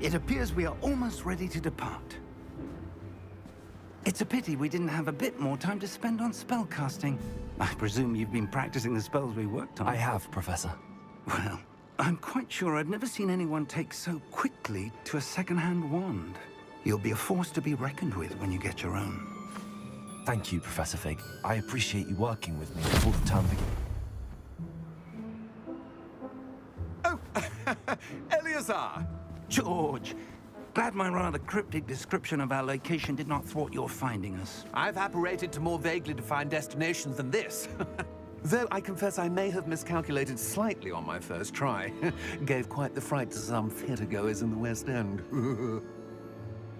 It appears we are almost ready to depart. It's a pity we didn't have a bit more time to spend on spellcasting. I presume you've been practicing the spells we worked on. I have, Professor. Well, I'm quite sure I've never seen anyone take so quickly to a second-hand wand. You'll be a force to be reckoned with when you get your own. Thank you, Professor Fig. I appreciate you working with me before the term begins. Oh, Eleazar! George, glad my rather cryptic description of our location did not thwart your finding us. I've apparated to more vaguely defined destinations than this. Though I confess I may have miscalculated slightly on my first try. Gave quite the fright to some theatergoers in the West End.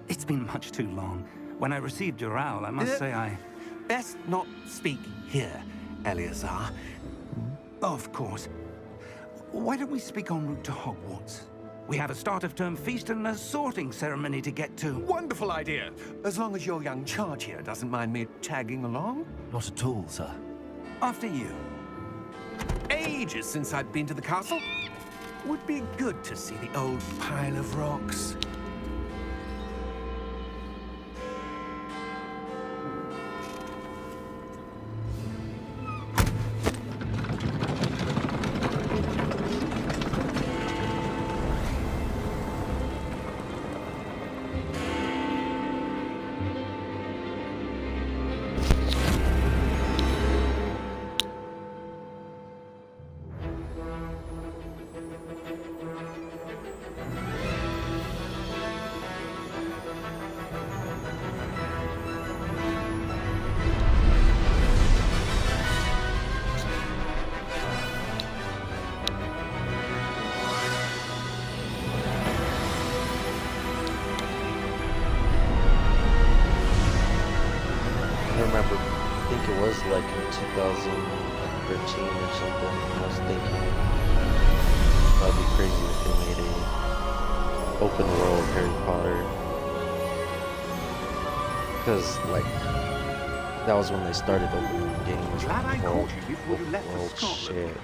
It's been much too long. When I received your owl, I must say I... Best not speak here, Eleazar. Of course. Why don't we speak en route to Hogwarts? We have a start-of-term feast and a sorting ceremony to get to. Wonderful idea! As long as your young charge here doesn't mind me tagging along. Not at all, sir. After you. Ages since I'd been to the castle. Would be good to see the old pile of rocks. Like in 2013 or something. I was thinking that'd be crazy if they made a open world Harry Potter, because like that was when they started opening games. Glad I caught you before you left for world Scotland. shit.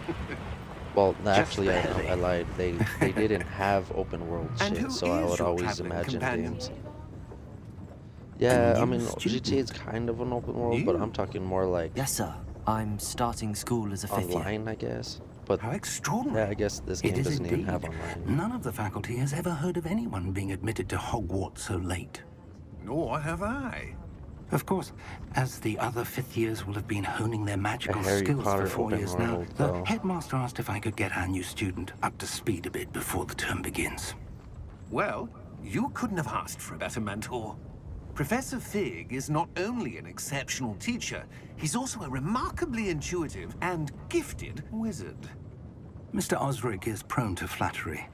Well, actually, I lied. They didn't have open world shit, so I would always imagine games. Yeah, I mean, GTA is kind of an open world, but I'm talking more like... Yes, sir. I'm starting school as a fifth year. Online, I guess. But how extraordinary. Yeah, I guess this game doesn't even have online. None of the faculty has ever heard of anyone being admitted to Hogwarts so late. Nor have I. Of course, as the other fifth years will have been honing their magical skills for 4 years now, the headmaster asked if I could get our new student up to speed a bit before the term begins. Well, you couldn't have asked for a better mentor. Professor Fig is not only an exceptional teacher, he's also a remarkably intuitive and gifted wizard. Mr. Osric is prone to flattery.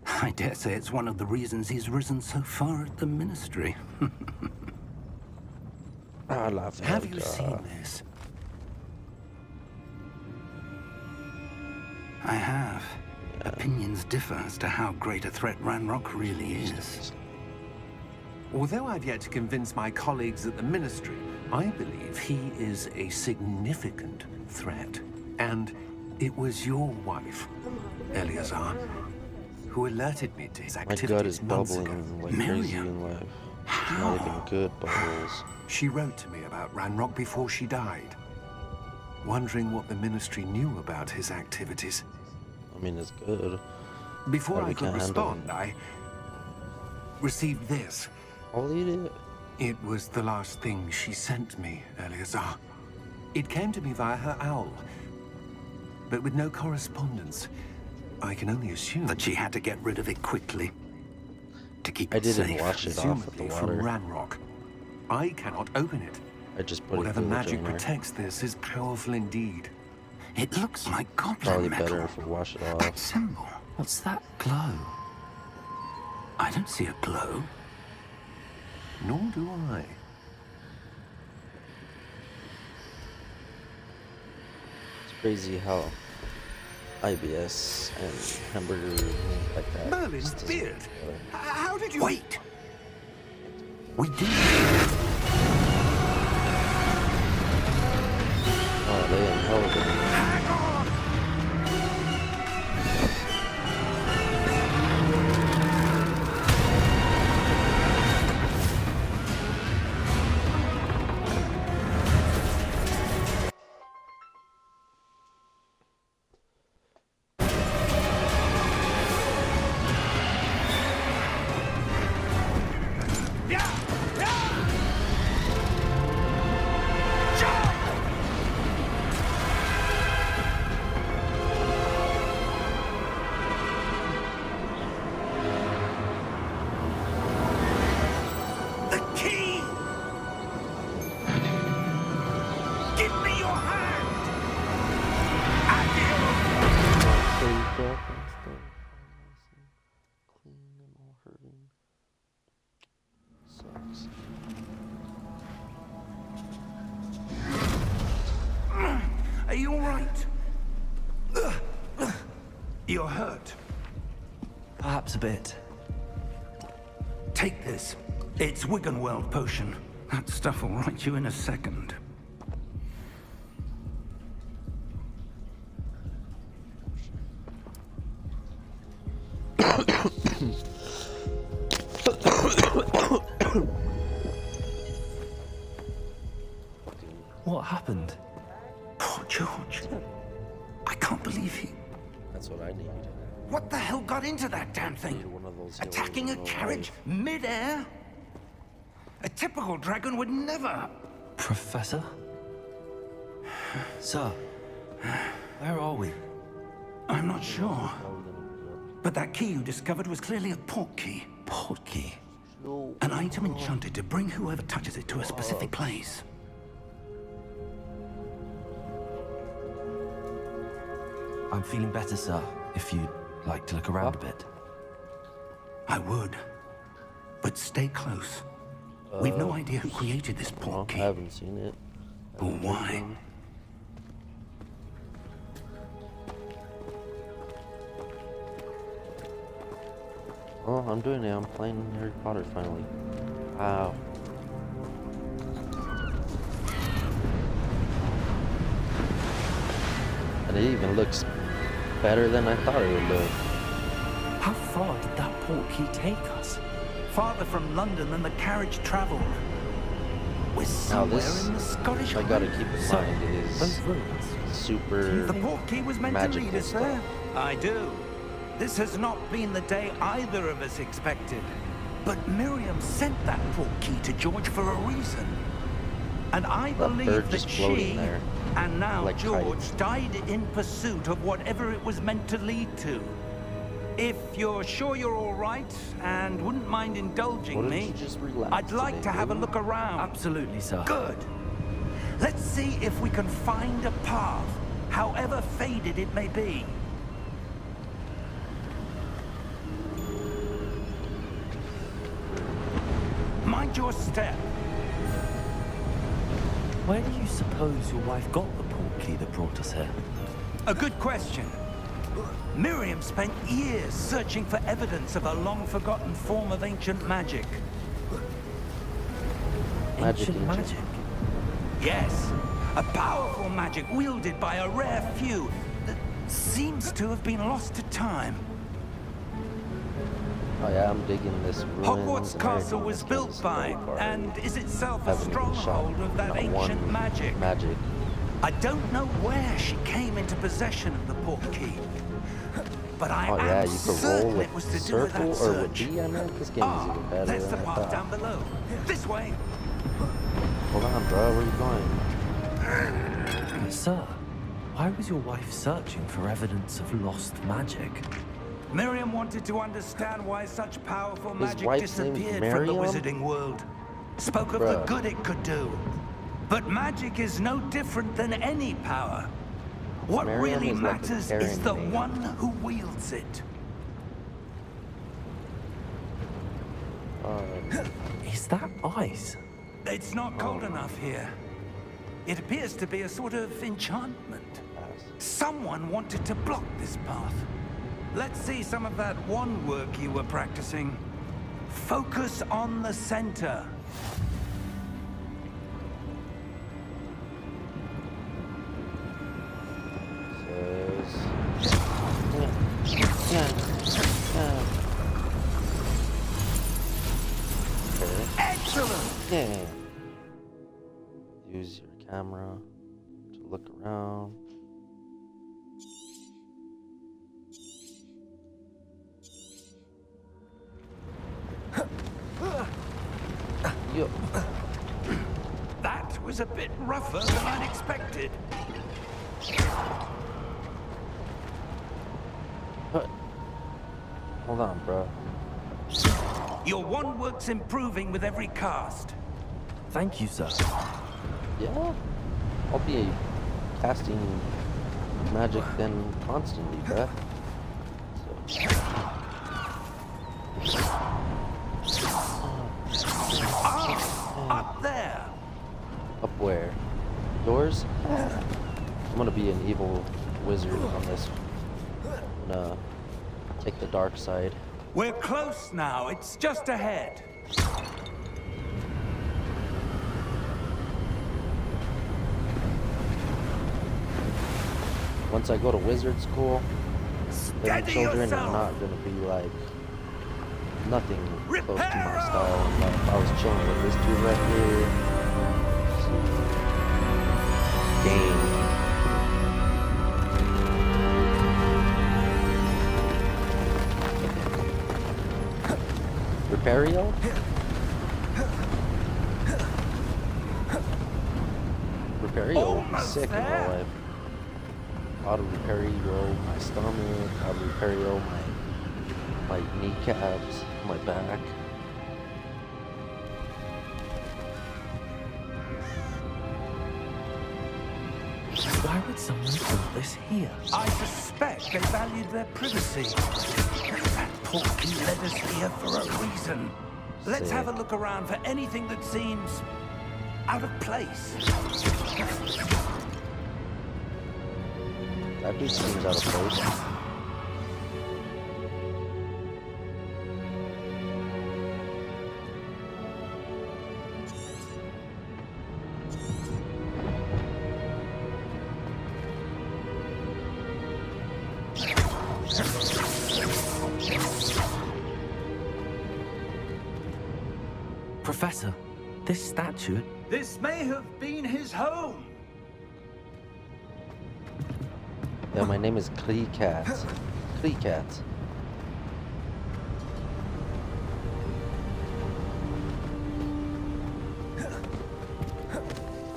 I dare say it's one of the reasons he's risen so far at the Ministry. I love it. Have you seen this? I have. Opinions differ as to how great a threat Ranrock really is. Although I've yet to convince my colleagues at the Ministry, I believe he is a significant threat. And it was your wife, Eleazar, who alerted me to his activities. My gut is months ago. bubbling like crazy in life. It's not even good bubbles. She wrote to me about Ranrock before she died, wondering what the Ministry knew about his activities. I mean, it's good. Before I could respond, I received this. I'll eat it. It was the last thing she sent me, Eleazar. It came to me via her owl, but with no correspondence. I can only assume that she had to get rid of it quickly to keep it safe. I didn't wash it off with the water. From Ranrock. I cannot open it. I just put whatever magic protects this is powerful indeed. It looks like goblin Probably metal. better if we wash it off. That symbol. What's that glow? I don't see a glow. Nor do I. It's crazy how IBS and hamburger like that. Merlin's beard. How did you... Wait! We did. Oh, they ain't hell of it. right. You're hurt. Perhaps a bit. Take this. It's Wiggenweld potion. That stuff will right you in a second. What happened? Poor George. I can't believe he... That's what I need. What the hell got into that damn thing? Need one of those Attacking a carriage mid-air? A typical dragon would never... Professor? Sir, where are we? I'm not sure. But that key you discovered was clearly a port key. Port key? An item enchanted to bring whoever touches it to a specific place. I'm feeling better, sir, if you'd like to look around a bit. I would. But stay close. We've no idea who created this port key. I haven't seen it. Or why. Oh, I'm doing it. I'm playing Harry Potter finally. Wow. And it even looks better than I thought it would look. How far did that port key take us? Farther from London than the carriage traveled. We're Now somewhere this, in the Scottish I gotta keep in So, mind, those is ruins. super The port key was meant to magical lead us stuff. there. I do. This has not been the day either of us expected. But Miriam sent that port key to George for a reason. And I That believe bird that just floating she, there, and now like George, kites. died in pursuit of whatever it was meant to lead to. If you're sure you're all right and wouldn't mind indulging Why don't me, you just relax I'd like today, to have a baby? look around. Absolutely, sir. Good. Let's see if we can find a path, however faded it may be. Mind your step. Where do you suppose your wife got the port key that brought us here? A good question. Miriam spent years searching for evidence of a long-forgotten form of ancient magic. Ancient magic? Yes, a powerful magic wielded by a rare few that seems to have been lost to time. Oh yeah, I'm digging this ruins Hogwarts and Castle everything. was This built game's by, so far. and is itself a Haven't even shot stronghold of that not ancient one magic. Magic. I don't know where she came into possession of the port key, but I Oh am yeah, you could roll certain with it was to do with circle that or with search. B. I know this game is even better That's the than I path down thought. below. This way. Hold on, bro. Where you going? Sir, why was your wife searching for evidence of lost magic? Miriam wanted to understand why such powerful His magic wife's name's disappeared from the Miriam? wizarding world. Spoke of the Bruh. good it could do. But magic is no different than any power. What Miriam really is like a matters caring is the name. one who wields it. Is that ice? It's not cold enough here. It appears to be a sort of enchantment. Someone wanted to block this path. Let's see some of that wand work you were practicing. Focus on the center. Excellent! Yeah. Use your camera to look around. Yo. That was a bit rougher than I'd expected. Hold on, bro. Your wand work's improving with every cast. Thank you, sir. Yeah? I'll be casting magic then constantly, bruh. Up there. Up where? Doors? I'm gonna be an evil wizard on this. I'm gonna take the dark side. We're close now. It's just ahead. Once I go to wizard school, little Steady children yourself. are not gonna be like nothing close to my style. And if I was chilling with this dude right here, game. Repario? Repario would be sick in real life. Auto Repario my stomach, Auto Repario my kneecaps, my back. Why would someone put this here? I suspect they valued their privacy. That porky led us here for a reason. Let's have a look around for anything that seems out of place. That dude seems out of place. Professor, this statue... This may have been his home. Yeah, my name is Kleekat. Kleekat.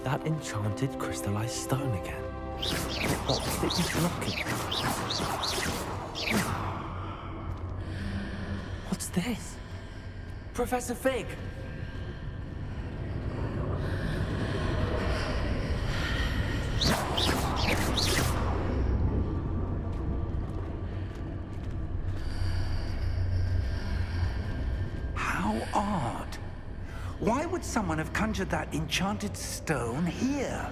That enchanted crystallized stone again. What did it blocking? What's this? Professor Fig! How odd. Why would someone have conjured that enchanted stone here?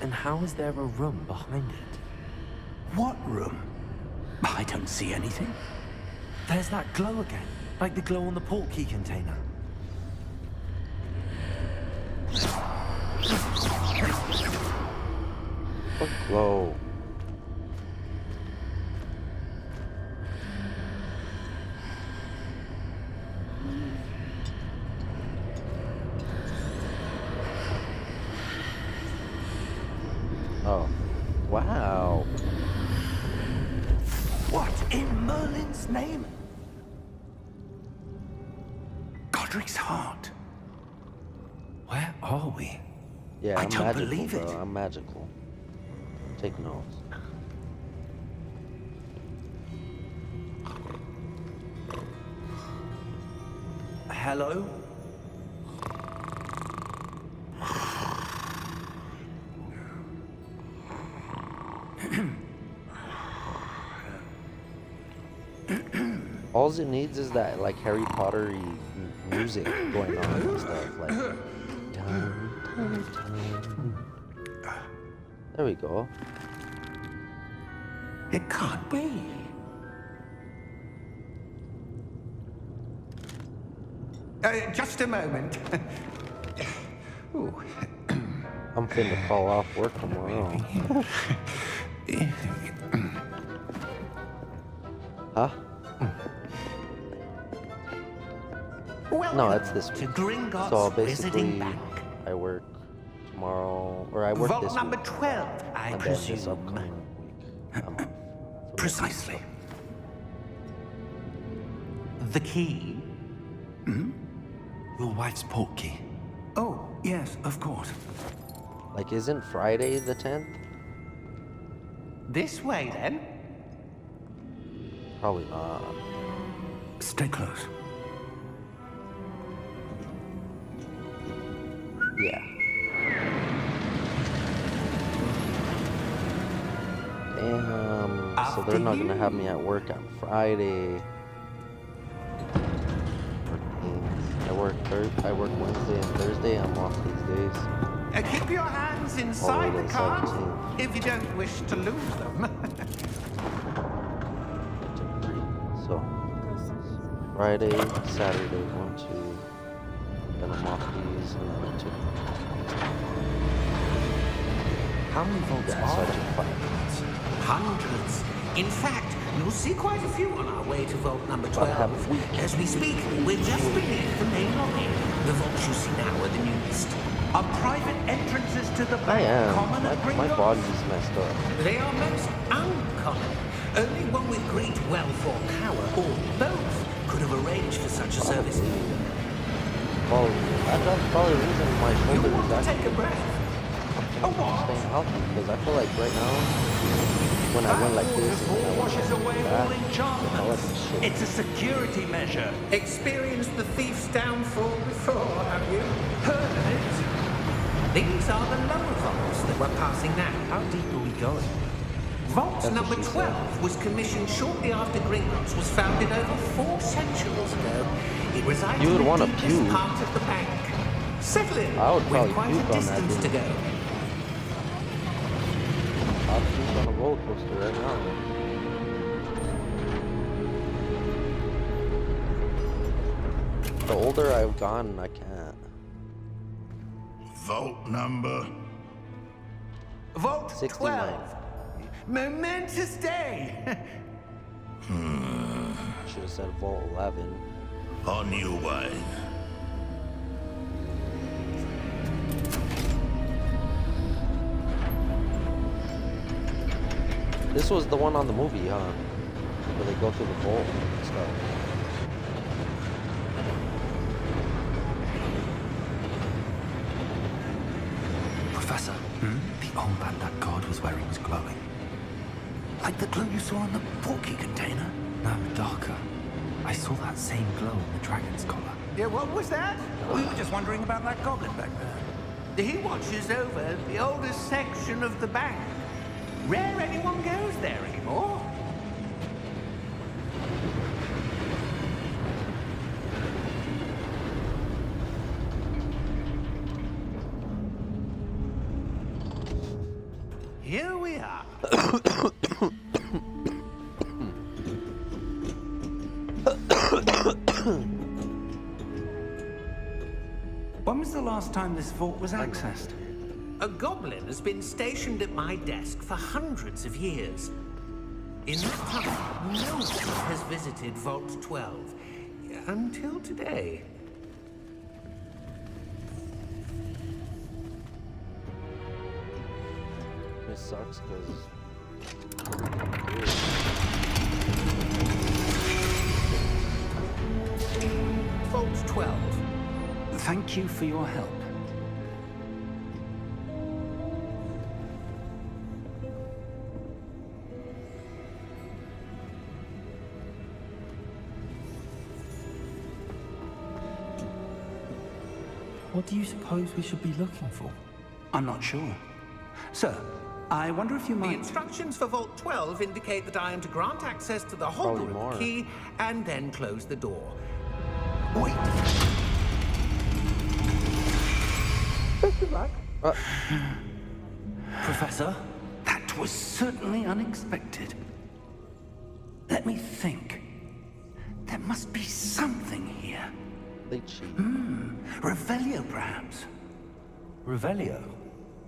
And how is there a room behind it? What room? I don't see anything. There's that glow again, like the glow on the portkey container. What glow? Oh, wow. What in Merlin's name? Godric's heart. Where are we? Yeah, I I'm don't magical, believe bro. it. I'm magical. Take notes. Hello? All it needs is that like Harry Potter-y music going on and stuff. Like, dun, dun, dun. There we go. It can't be. Just a moment. Ooh. I'm finna call off work tomorrow. Huh? No, it's this week. So basically, I work tomorrow, or I work Vault this number week, 12, I and then this presume. upcoming week. I'm off. Precisely. The key? Your wife's portkey. Oh, yes, of course. Like, isn't Friday the 10th? This way, then. Probably not. Stay close. Yeah. Damn. So they're not gonna have me at work on Friday. I work Wednesday and Thursday. I'm off these days. Keep your hands inside the cart 17. if you don't wish to lose them. So, Friday, Saturday, 1, 2. Then I'm off these and then 2. How many volts Yeah, are so I there? took 5. Hundreds. In fact, you'll see quite a few on our way to vault number 12. As we speak, we're just beneath the main lobby. The vaults you see now are the newest. Are private entrances to the I bank am. common at My Gringotts? body's messed up. They are most uncommon. Only one with great wealth or power, or both, could have arranged for such a service. Well, that's probably the reason my You shoulder want is to actually take a breath? A what? staying healthy. Because I feel like right now, when I went like this, and I went washes like away that, all I enchantments. like shit. It's a security measure. Experienced the thief's downfall before, have you? Heard of it? These are the lower vaults that we're passing now. How deep are we going? Vault That's what number she 12 was commissioned shortly after Gringotts was founded over 4 centuries ago. It resides You would in the wanna deepest puke. part of the bank. Settle in. I would We've probably quite puke a on that distance to thing. go. I'll puke on a roller coaster right now. The older I've gone, I can't. Vault number. Vault 69. 12. Momentous day. Should have said Vault 11. On your way. This was the one on the movie, huh? Where they go through the vault and stuff. Professor, the armband that guard was wearing was glowing. Like the glow you saw on the porky container? No, darker. I saw that same glow on the dragon's collar. Yeah, what was that? We were just wondering about that goblin back there. He watches over the oldest section of the bank. Rare anyone goes there anymore. Here we are. When was the last time this vault was accessed? A goblin has been stationed at my desk for hundreds of years. In that time, no one has visited Vault 12 until today. It sucks because Vault 12. Thank you for your help. What do you suppose we should be looking for? I'm not sure. Sir, I wonder if you The might... instructions for Vault 12 indicate that I am to grant access to the Probably Hogwarts more. key and then close the door. Wait. Professor? That was certainly unexpected. Let me think. There must be something here. they cheat. Revelio, perhaps? Revelio?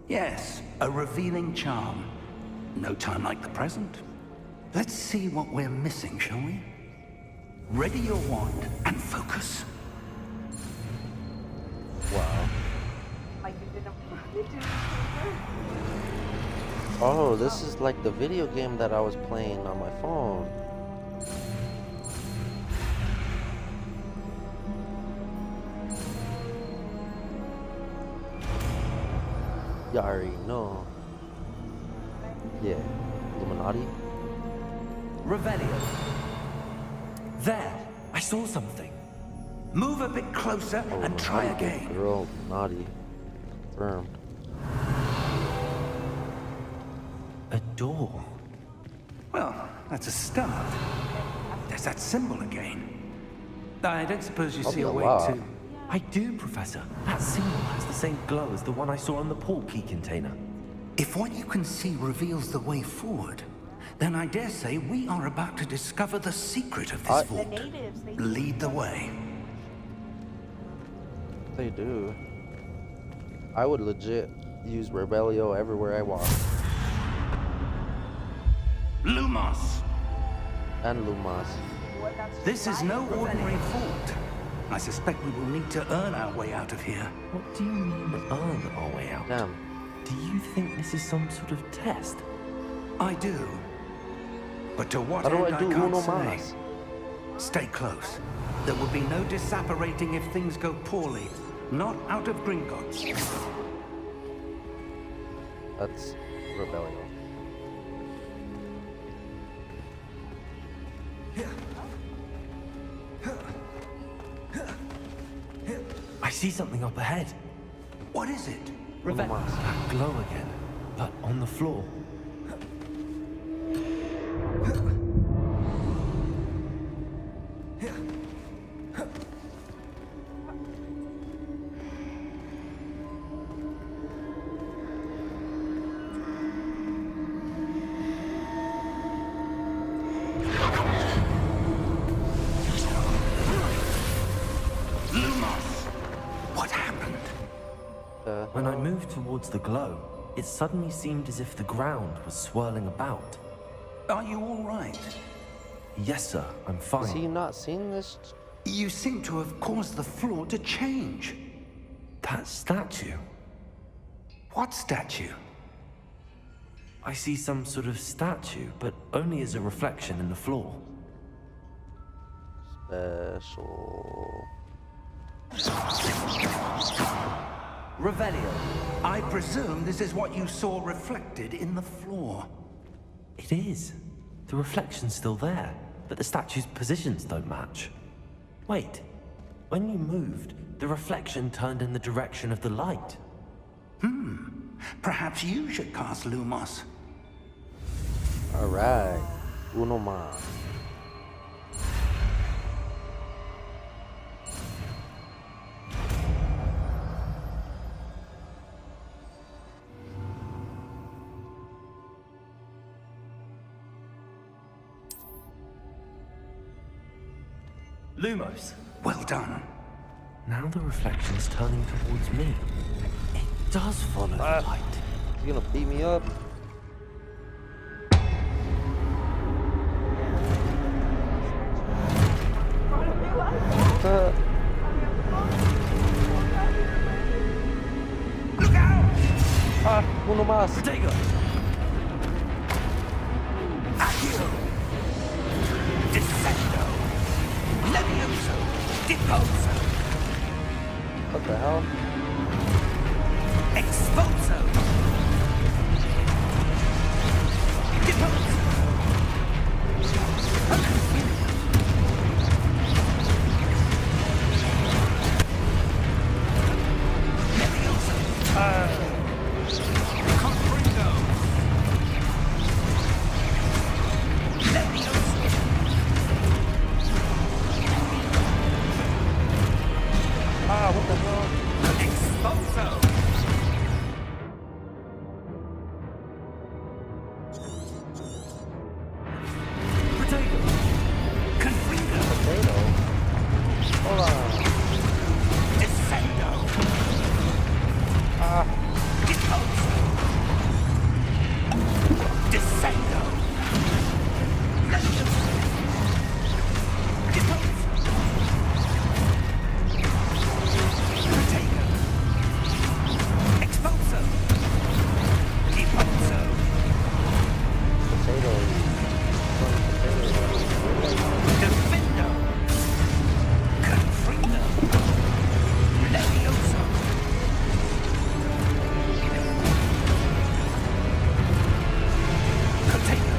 Yes, a revealing charm. No time like the present. Let's see what we're missing, shall we? Ready your wand and focus. Wow. Oh, this is like the video game that I was playing on my phone. You already know. Yeah, Illuminati. Revelio. There! I saw something. Move a bit closer and try Illuminati, again. Girl, naughty. Confirmed. A door. Well, that's a start. There's that symbol again. I don't suppose you I'll see be a a way lot. to... I do, Professor. That symbol has the same glow as the one I saw on the portkey container. If what you can see reveals the way forward, then I dare say we are about to discover the secret of this vault. Lead the way. They do. I would legit use Rebellio everywhere I walk. Lumos! And Lumos. This is no ordinary vault. I suspect we will need to earn our way out of here. What do you mean, earn our way out? Damn. Do you think this is some sort of test? I do. But to what How do end I do can't uno say. mas? Stay close. There will be no disapparating if things go poorly. Not out of Gringotts. That's Rebellio. I see something up ahead. What is it? Uno mas. That glow again, but on the floor. When I moved towards the glow, it suddenly seemed as if the ground was swirling about. Are you all right? Yes, sir, I'm Has fine. he not seen this? You seem to have caused the floor to change. That statue. What statue? I see some sort of statue, but only as a reflection in the floor. Special. Revelio. I presume this is what you saw reflected in the floor. It is. The reflection's still there, but the statue's positions don't match. Wait. When you moved, the reflection turned in the direction of the light. Perhaps you should cast Lumos. Alright. Uno mas. Lumos. Well done. Now the reflection's turning towards me. It does follow the light. He's gonna beat me up. Look out! Uno mas. Protego! Accio! Descendo! Levioso! Deposo! What the hell? Expulso! Deposo! Levioso! Confringo! Levioso! What the hell? Expulso! Protego! Confringo! Potato? Hold on. Descendo! Deposo! Descendo! Levioso! Deposo! Protego! Expulso! Deposo! Potato. Defendo! Confringo! Levioso! Protego!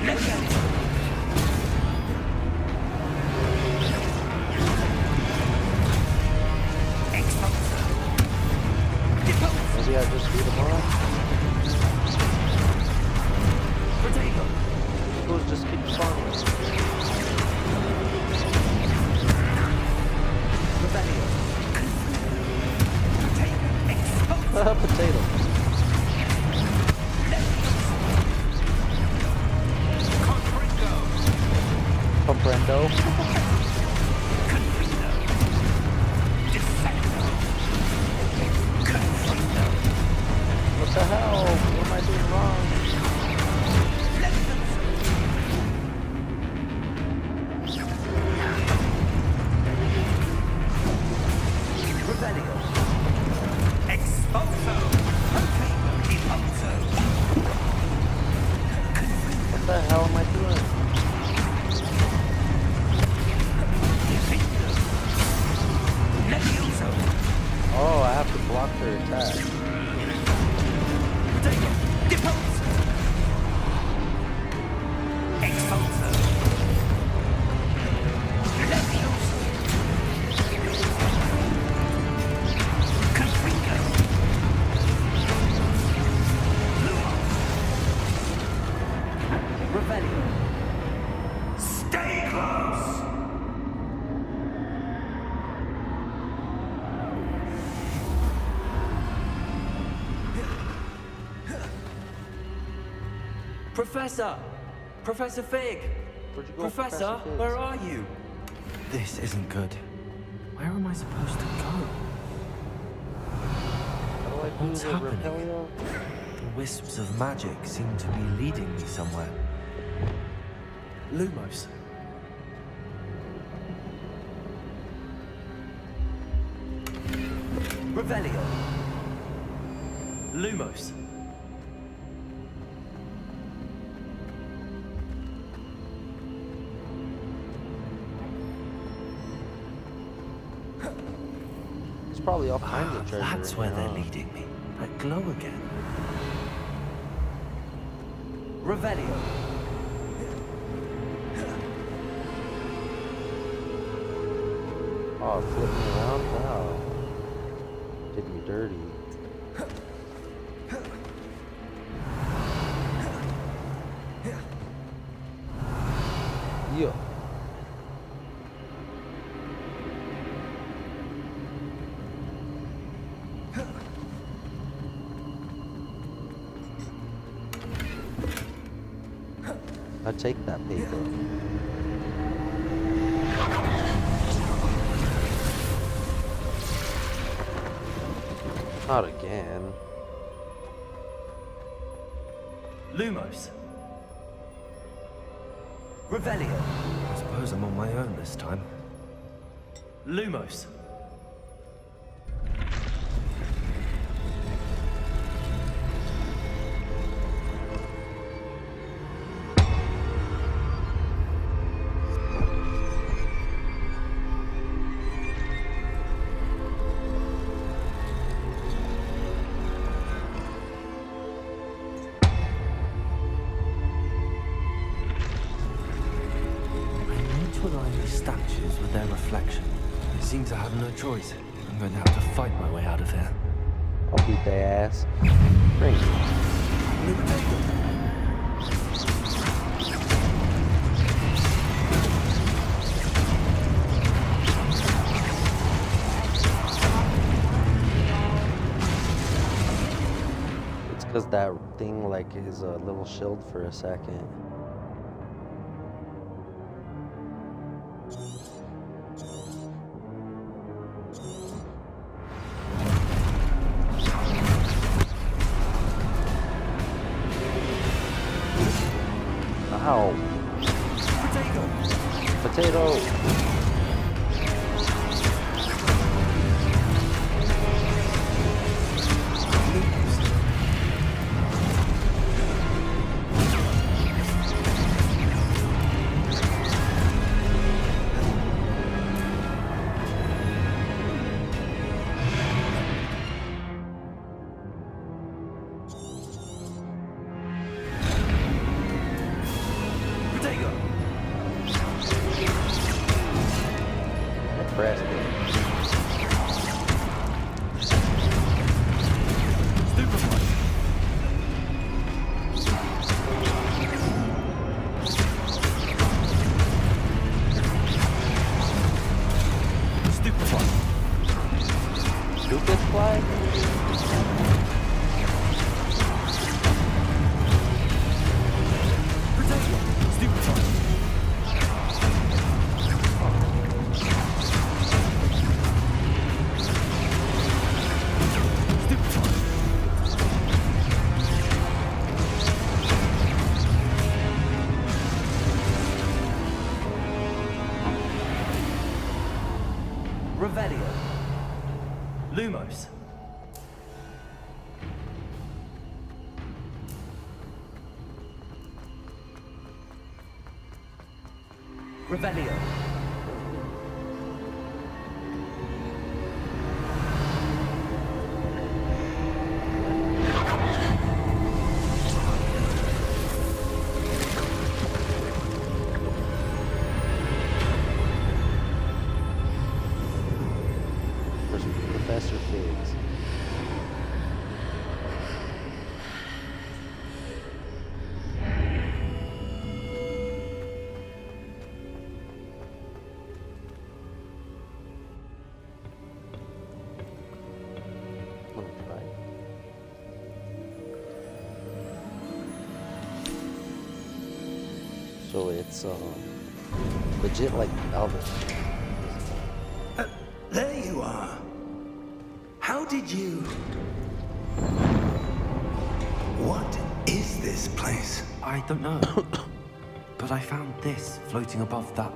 Levioso! Expulso! Deposo! Maybe I just beat him up. potato. Comprendo. What the hell? What am I doing wrong? Revelio. Expulso. Impulso. What the hell am I doing? Oh, I have to block their attack. Depulso. Expulso. Levioso. Confringo. Revelio. Stay close. Professor! Professor Fig! Where'd you go, Professor, Figs? where are you? This isn't good. Where am I supposed to go? How do I do What's the happening? Repelio? The wisps of magic seem to be leading me somewhere. Lumos. Revelio. Lumos. There's probably all kinds of treasure. That's in where here, they're huh? leading me. That glow again. Revelio. Oh, it flipped me around? Wow. Did me dirty. Yeah. I take that paper. Not again. Lumos. Revelio. I suppose I'm on my own this time. Lumos. Statues with their reflection. It seems I have no choice. I'm going to have to fight my way out of here. I'll beat their ass. Bring it. It's because that thing like is a little shield for a second. Ow. Potato. Pressed it. Stupid fly? Revelio. Lumos. Revelio. Professor Figs. So it's legit like Albert. There you are. How did you... What is this place? I don't know. But I found this floating above that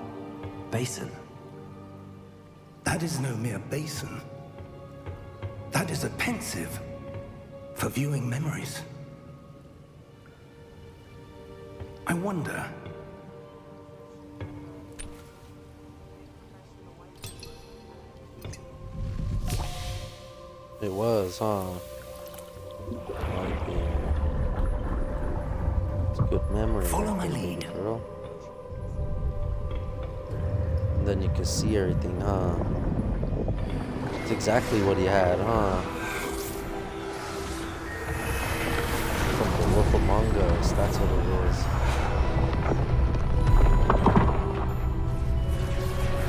basin. That is no mere basin. That is a pensive for viewing memories. I wonder... It was, huh? Right there. It's a good memory. Follow my lead. Girl. And then you can see everything, huh? It's exactly what he had, huh? From the Wolf Among Us, that's what it is.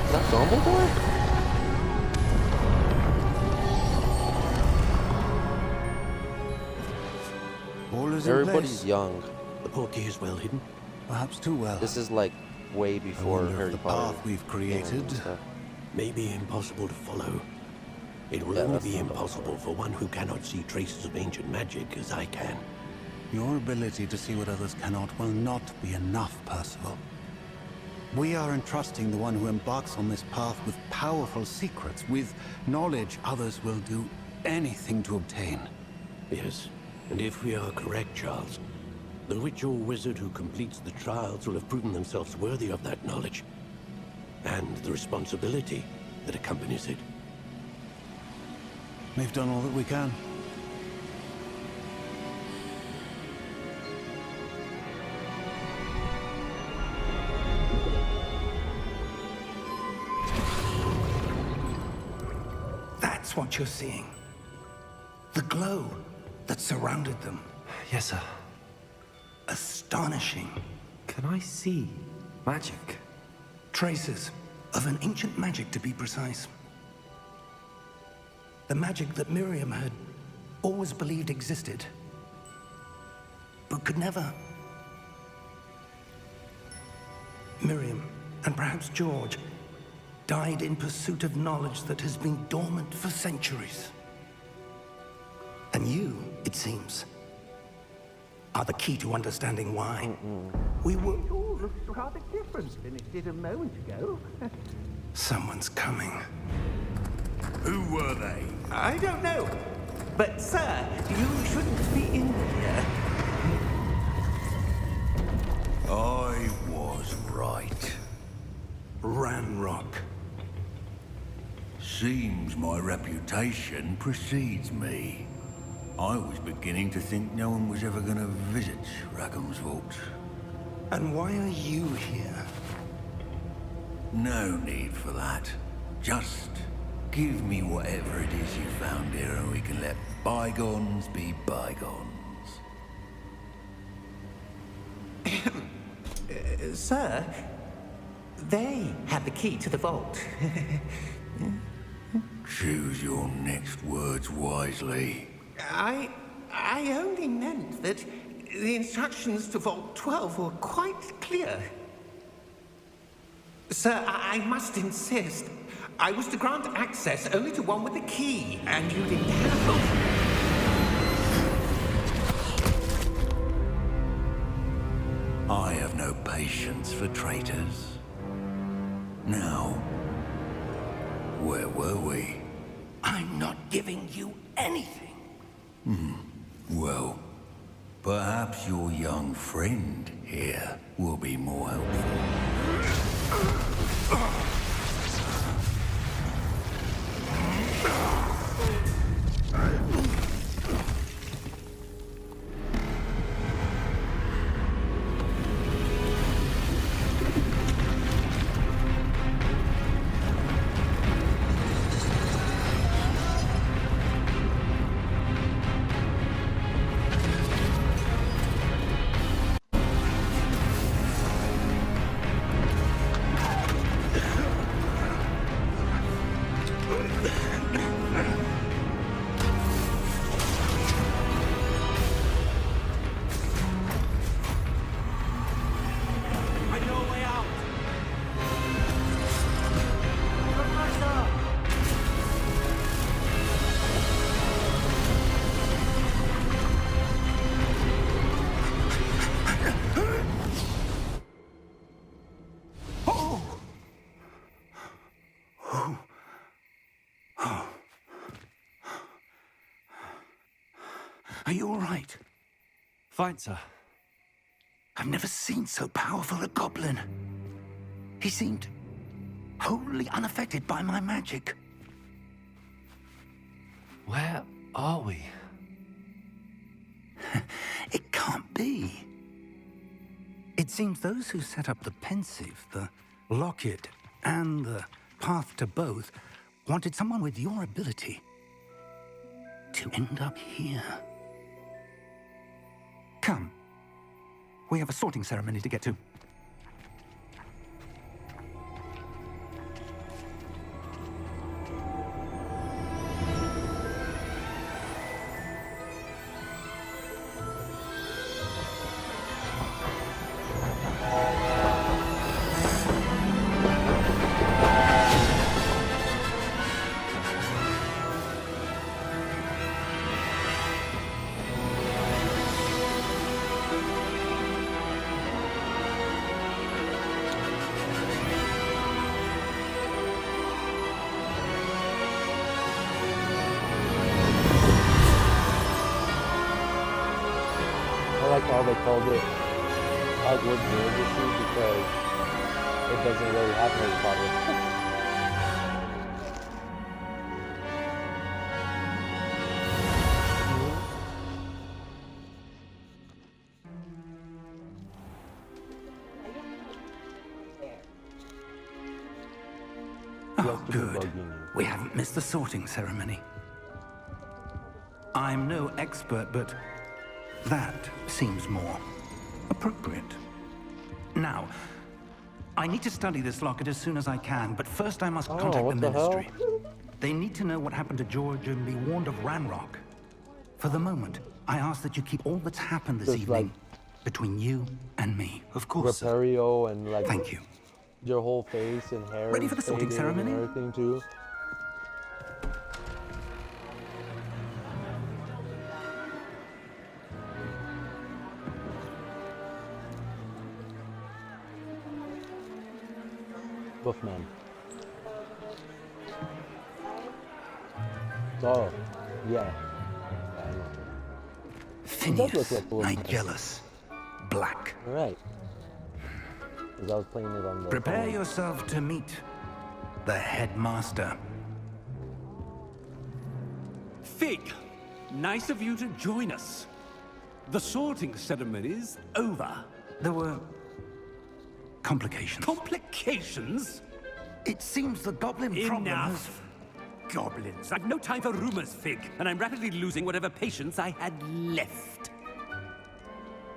Is that Dumbledore? All is in Everybody's place. young. The portkey is well hidden. Perhaps too well. This is like way I before wonder if Harry the Potter. path we've came created and stuff. may be impossible to follow. It will Yeah, only that's be not impossible for one who cannot see traces of ancient magic as I can. Your ability to see what others cannot will not be enough, Percival. We are entrusting the one who embarks on this path with powerful secrets, with knowledge others will do anything to obtain. Yes, and if we are correct, Charles, the witch or wizard who completes the trials will have proven themselves worthy of that knowledge, and the responsibility that accompanies it. We've done all that we can. That's what you're seeing. The glow that surrounded them. Yes, sir. Astonishing. Can I see magic? Traces of an ancient magic, to be precise. The magic that Miriam had always believed existed, but could never. Miriam, and perhaps George, died in pursuit of knowledge that has been dormant for centuries. And you, it seems, are the key to understanding why. We were... It all looks rather different than it did a moment ago. Someone's coming. Who were they? I don't know. But, sir, you shouldn't be in here. I was right. Ranrock. Seems my reputation precedes me. I was beginning to think no one was ever going to visit Rackham's vault. And why are you here? No need for that. Just give me whatever it is you found here and we can let bygones be bygones. Sir, they have the key to the vault. Choose your next words wisely. I only meant that the instructions to Vault 12 were quite clear. Sir, I must insist. I was to grant access only to one with the key, and you didn't have them. I have no patience for traitors. Now, Where were we? I'm not giving you anything. Well, perhaps your young friend here will be more helpful. Are you all right? Fine, sir. I've never seen so powerful a goblin. He seemed wholly unaffected by my magic. Where are we? It can't be. It seems those who set up the pensive, the locket, and the path to both wanted someone with your ability to end up here. Come. We have a sorting ceremony to get to. I like how they called it Hogwarts Legacy because it doesn't really have Harry Potter. Oh, good. We haven't missed the sorting ceremony. I'm no expert, but that seems more appropriate. Now, I need to study this locket as soon as I can, but first I must contact the what the Ministry. hell? They need to know what happened to George and be warned of Ranrock. For the moment, I ask that you keep all that's happened this Just evening between you and me. Of course, sir. Repario and like Thank you. your whole face and hair. Ready for the sorting fading ceremony? And everything too. Buffman. Oh, yeah. I know. Phineas, look like Wolfman. Nigellus, Black. Alright. Because I was playing it on the Prepare phone. yourself to meet the headmaster. Fig, nice of you to join us. The sorting ceremony's over. There were complications. Complications? It seems the goblin problem has... Enough. Goblins. I've no time for rumors, Fig, and I'm rapidly losing whatever patience I had left.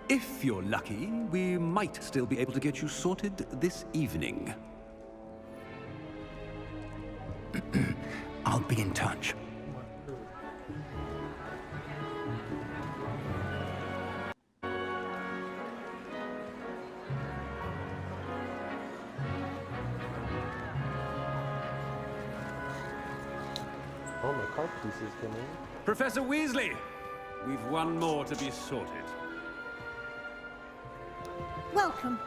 If you're lucky, we might still be able to get you sorted this evening. I'll be in touch. Oh, my card pieces come in. Professor Weasley, we've one more to be sorted. Welcome.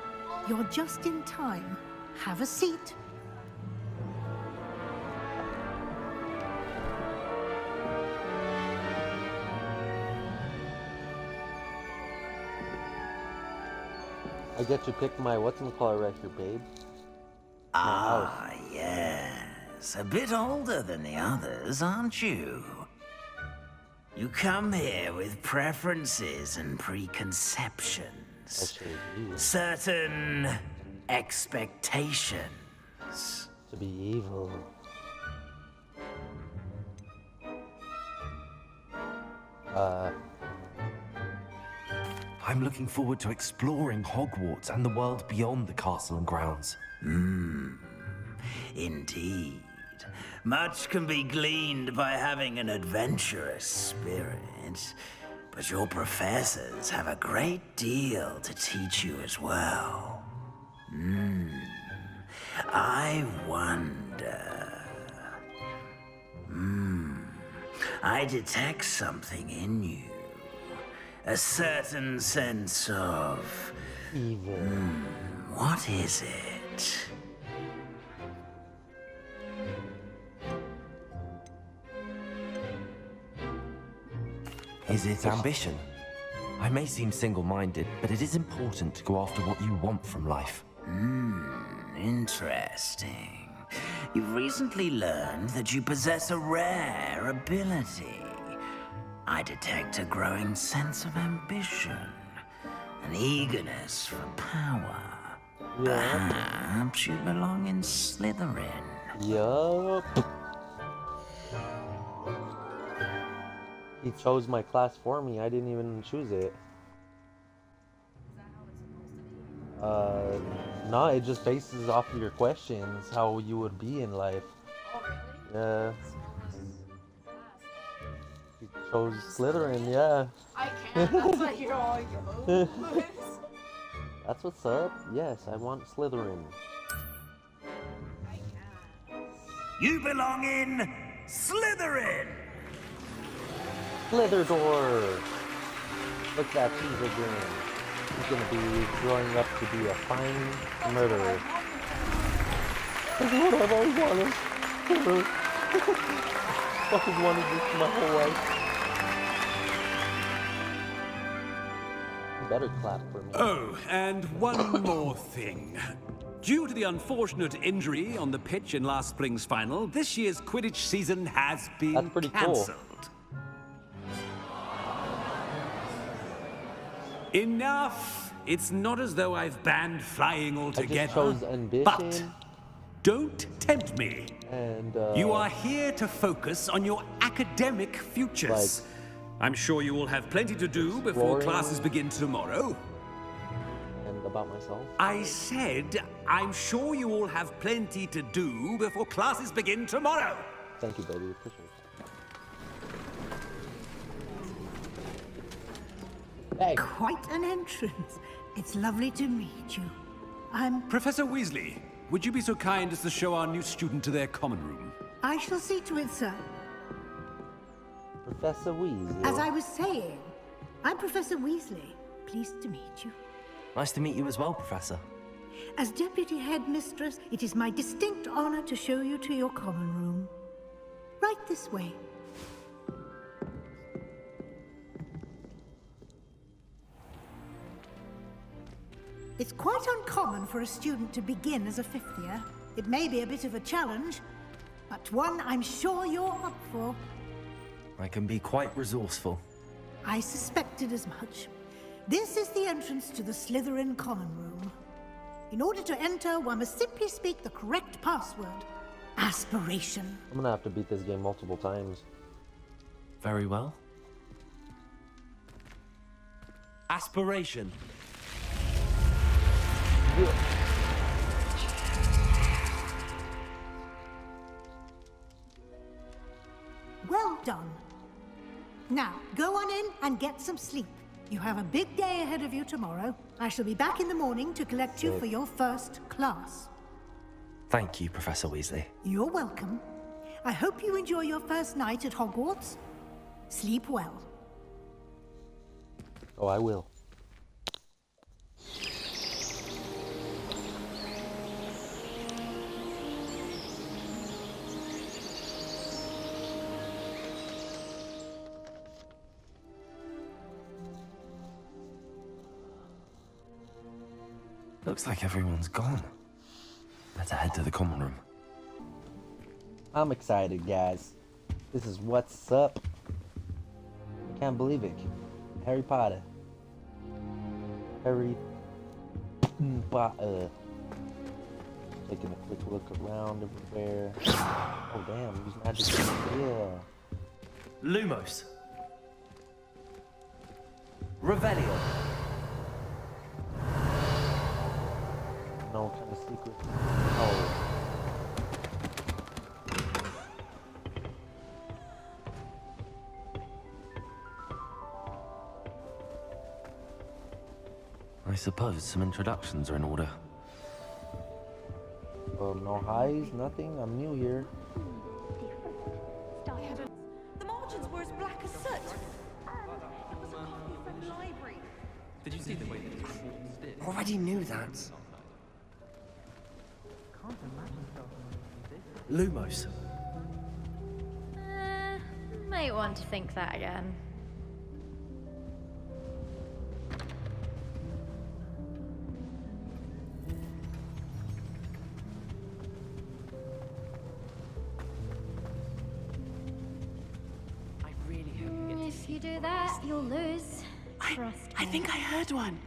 You're just in time. Have a seat. I get to pick my whatchamacallit right here, babe. Ah, yes. A bit older than the others, aren't you? You come here with preferences and preconceptions. Certain expectations. To be evil. I'm looking forward to exploring Hogwarts and the world beyond the castle and grounds. Indeed. Much can be gleaned by having an adventurous spirit, but your professors have a great deal to teach you as well. I wonder... I detect something in you. A certain sense of... Evil. What is it? Is it ambition? I may seem single-minded, but it is important to go after what you want from life. Interesting. You've recently learned that you possess a rare ability. I detect a growing sense of ambition, an eagerness for power. Perhaps you belong in Slytherin. Yup. He chose my class for me. I didn't even choose it. No, it just bases off of your questions, how you would be in life. Yeah. He chose Slytherin, yeah. I can't, that's like you're all yours. That's what's up. Yes, I want Slytherin. You belong in Slytherin! Slitherdor! Look at cheese again. He's gonna be growing up to be a fine murderer. This is what I've always wanted. Fucking wanted this my whole life. You better clap for me. Oh, and one more thing. Due to the unfortunate injury on the pitch in last spring's final, this year's Quidditch season has been That's pretty cancelled. cool. Enough! It's not as though I've banned flying altogether. I just chose ambition. But don't tempt me. And you are here to focus on your academic futures. I'm sure you will have plenty to do before classes begin tomorrow. And about myself? I said, I'm sure you all have plenty to do before classes begin tomorrow. Thank you, baby. Appreciate it. Hey. Quite an entrance. It's lovely to meet you. I'm... Professor Weasley, would you be so kind as to show our new student to their common room? I shall see to it, sir. Professor Weasley. As I was saying, I'm Professor Weasley. Pleased to meet you. Nice to meet you as well, Professor. As Deputy Headmistress, it is my distinct honor to show you to your common room. Right this way. It's quite uncommon for a student to begin as a fifth year. It may be a bit of a challenge, but one I'm sure you're up for. I can be quite resourceful. I suspected as much. This is the entrance to the Slytherin common room. In order to enter, one must simply speak the correct password. Aspiration. I'm gonna have to beat this game multiple times. Very well. Aspiration. Well done. Now, go on in and get some sleep. You have a big day ahead of you tomorrow. I shall be back in the morning to collect you for your first class. Thank you, Professor Weasley. You're welcome. I hope you enjoy your first night at Hogwarts. Sleep well. Oh, I will. Looks like everyone's gone. Better head to the common room. I'm excited, guys. This is what's up. I can't believe it. Harry Potter. Harry Potter. Taking a quick look around everywhere. Oh damn, use magic. Yeah. Lumos. Revelio. No kind of secret. Oh. I suppose some introductions are in order. No highs, nothing. I'm new here. The margins were as black as soot. It was a copy from the library. Did you see the way that his forms did? Already knew that. Lumos. Might want to think that again. If you do that, you'll lose. Trust me. I think I heard one.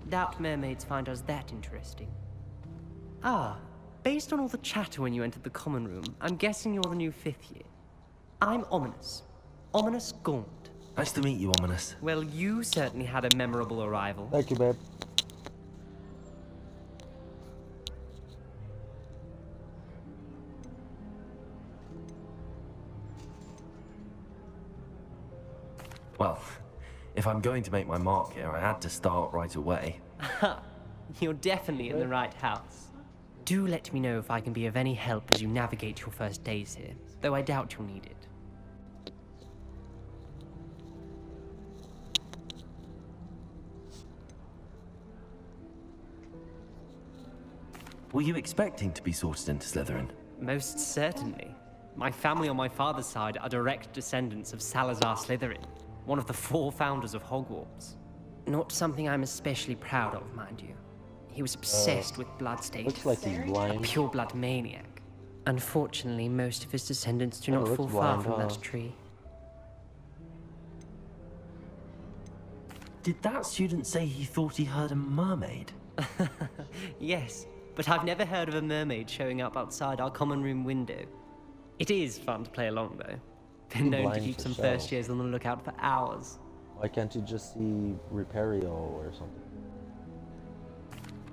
Doubt mermaids find us that interesting. Ah, based on all the chatter when you entered the common room, I'm guessing you're the new 5th year. I'm Ominous. Ominous Gaunt. Nice to meet you, Ominous. Well, you certainly had a memorable arrival. Thank you, babe. Well, if I'm going to make my mark here, I had to start right away. You're definitely in the right house. Do let me know if I can be of any help as you navigate your first days here, though I doubt you'll need it. Were you expecting to be sorted into Slytherin? Most certainly. My family on my father's side are direct descendants of Salazar Slytherin, one of the 4 founders of Hogwarts. Not something I'm especially proud of, mind you. He was obsessed with bloodstains. Looks like he's blind. A pure-blood maniac. Unfortunately, most of his descendants do not fall far from that tree. Did that student say he thought he heard a mermaid? Yes, but I've never heard of a mermaid showing up outside our common room window. It is fun to play along, though. Been known to keep some first years on the lookout for hours. Why can't you just see Repario or something?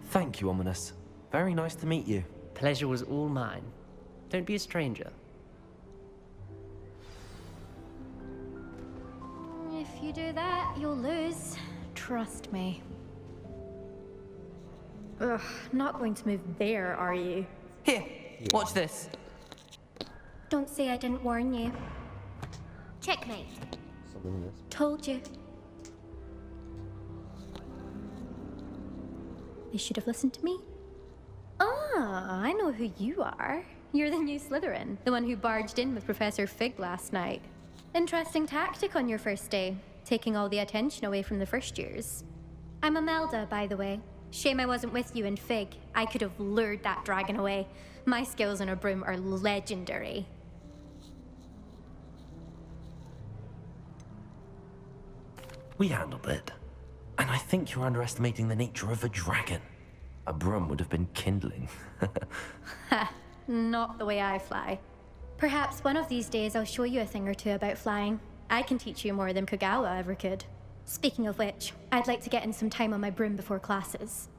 Thank you, Ominous. Very nice to meet you. Pleasure was all mine. Don't be a stranger. If you do that, you'll lose. Trust me. Ugh, not going to move there, are you? Here, watch this. Don't say I didn't warn you. Checkmate. Told you. They should have listened to me. Ah, I know who you are. You're the new Slytherin, the one who barged in with Professor Fig last night. Interesting tactic on your first day, taking all the attention away from the first years. I'm Imelda, by the way. Shame I wasn't with you in Fig. I could have lured that dragon away. My skills on a broom are legendary. We handled it. And I think you're underestimating the nature of a dragon. A broom would have been kindling. Ha, not the way I fly. Perhaps one of these days I'll show you a thing or two about flying. I can teach you more than Kagawa ever could. Speaking of which, I'd like to get in some time on my broom before classes.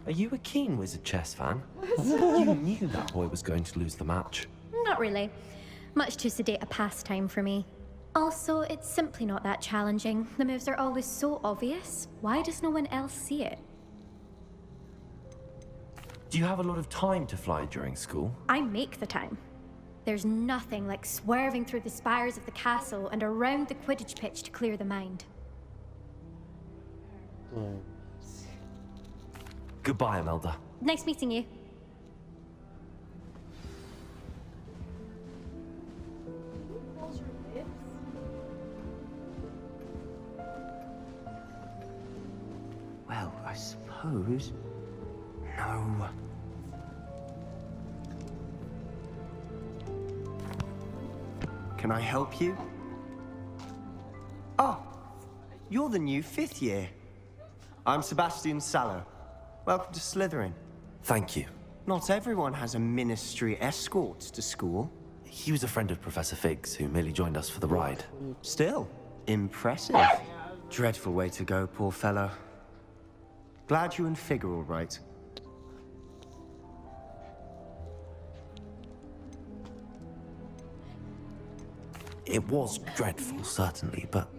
Are you a keen Wizard chess fan? You knew that boy was going to lose the match. Not really. Much too sedate a pastime for me. Also, it's simply not that challenging. The moves are always so obvious. Why does no one else see it? Do you have a lot of time to fly during school? I make the time. There's nothing like swerving through the spires of the castle and around the Quidditch pitch to clear the mind. Goodbye, Imelda. Nice meeting you. suppose. No. Can I help you? Oh, you're the new 5th year. I'm Sebastian Sallow. Welcome to Slytherin. Thank you. Not everyone has a ministry escort to school. He was a friend of Professor Fig's who merely joined us for the ride. Still, impressive. Dreadful way to go, poor fellow. Glad you and Fig are all right. It was dreadful, certainly, but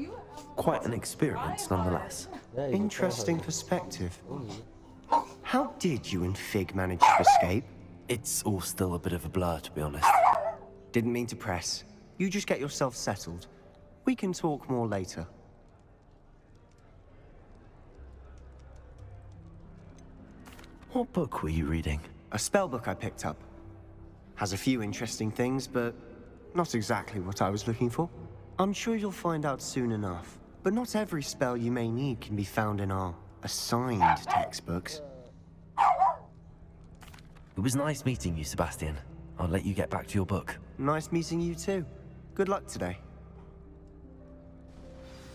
quite an experience nonetheless. Interesting perspective. How did you and Fig manage to escape? It's all still a bit of a blur, to be honest. Didn't mean to press. You just get yourself settled. We can talk more later. What book were you reading? A spell book I picked up. Has a few interesting things, but not exactly what I was looking for. I'm sure you'll find out soon enough. But not every spell you may need can be found in our assigned textbooks. It was nice meeting you, Sebastian. I'll let you get back to your book. Nice meeting you too. Good luck today.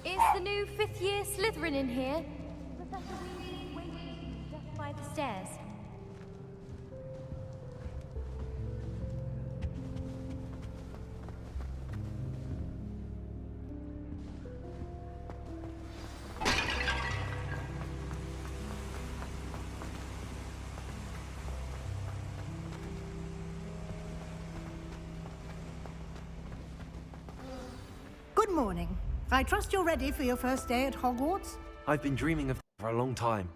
Is the new 5th year Slytherin in here? Professor Weasley waiting just by the stairs. Good morning. I trust you're ready for your first day at Hogwarts? I've been dreaming of for a long time.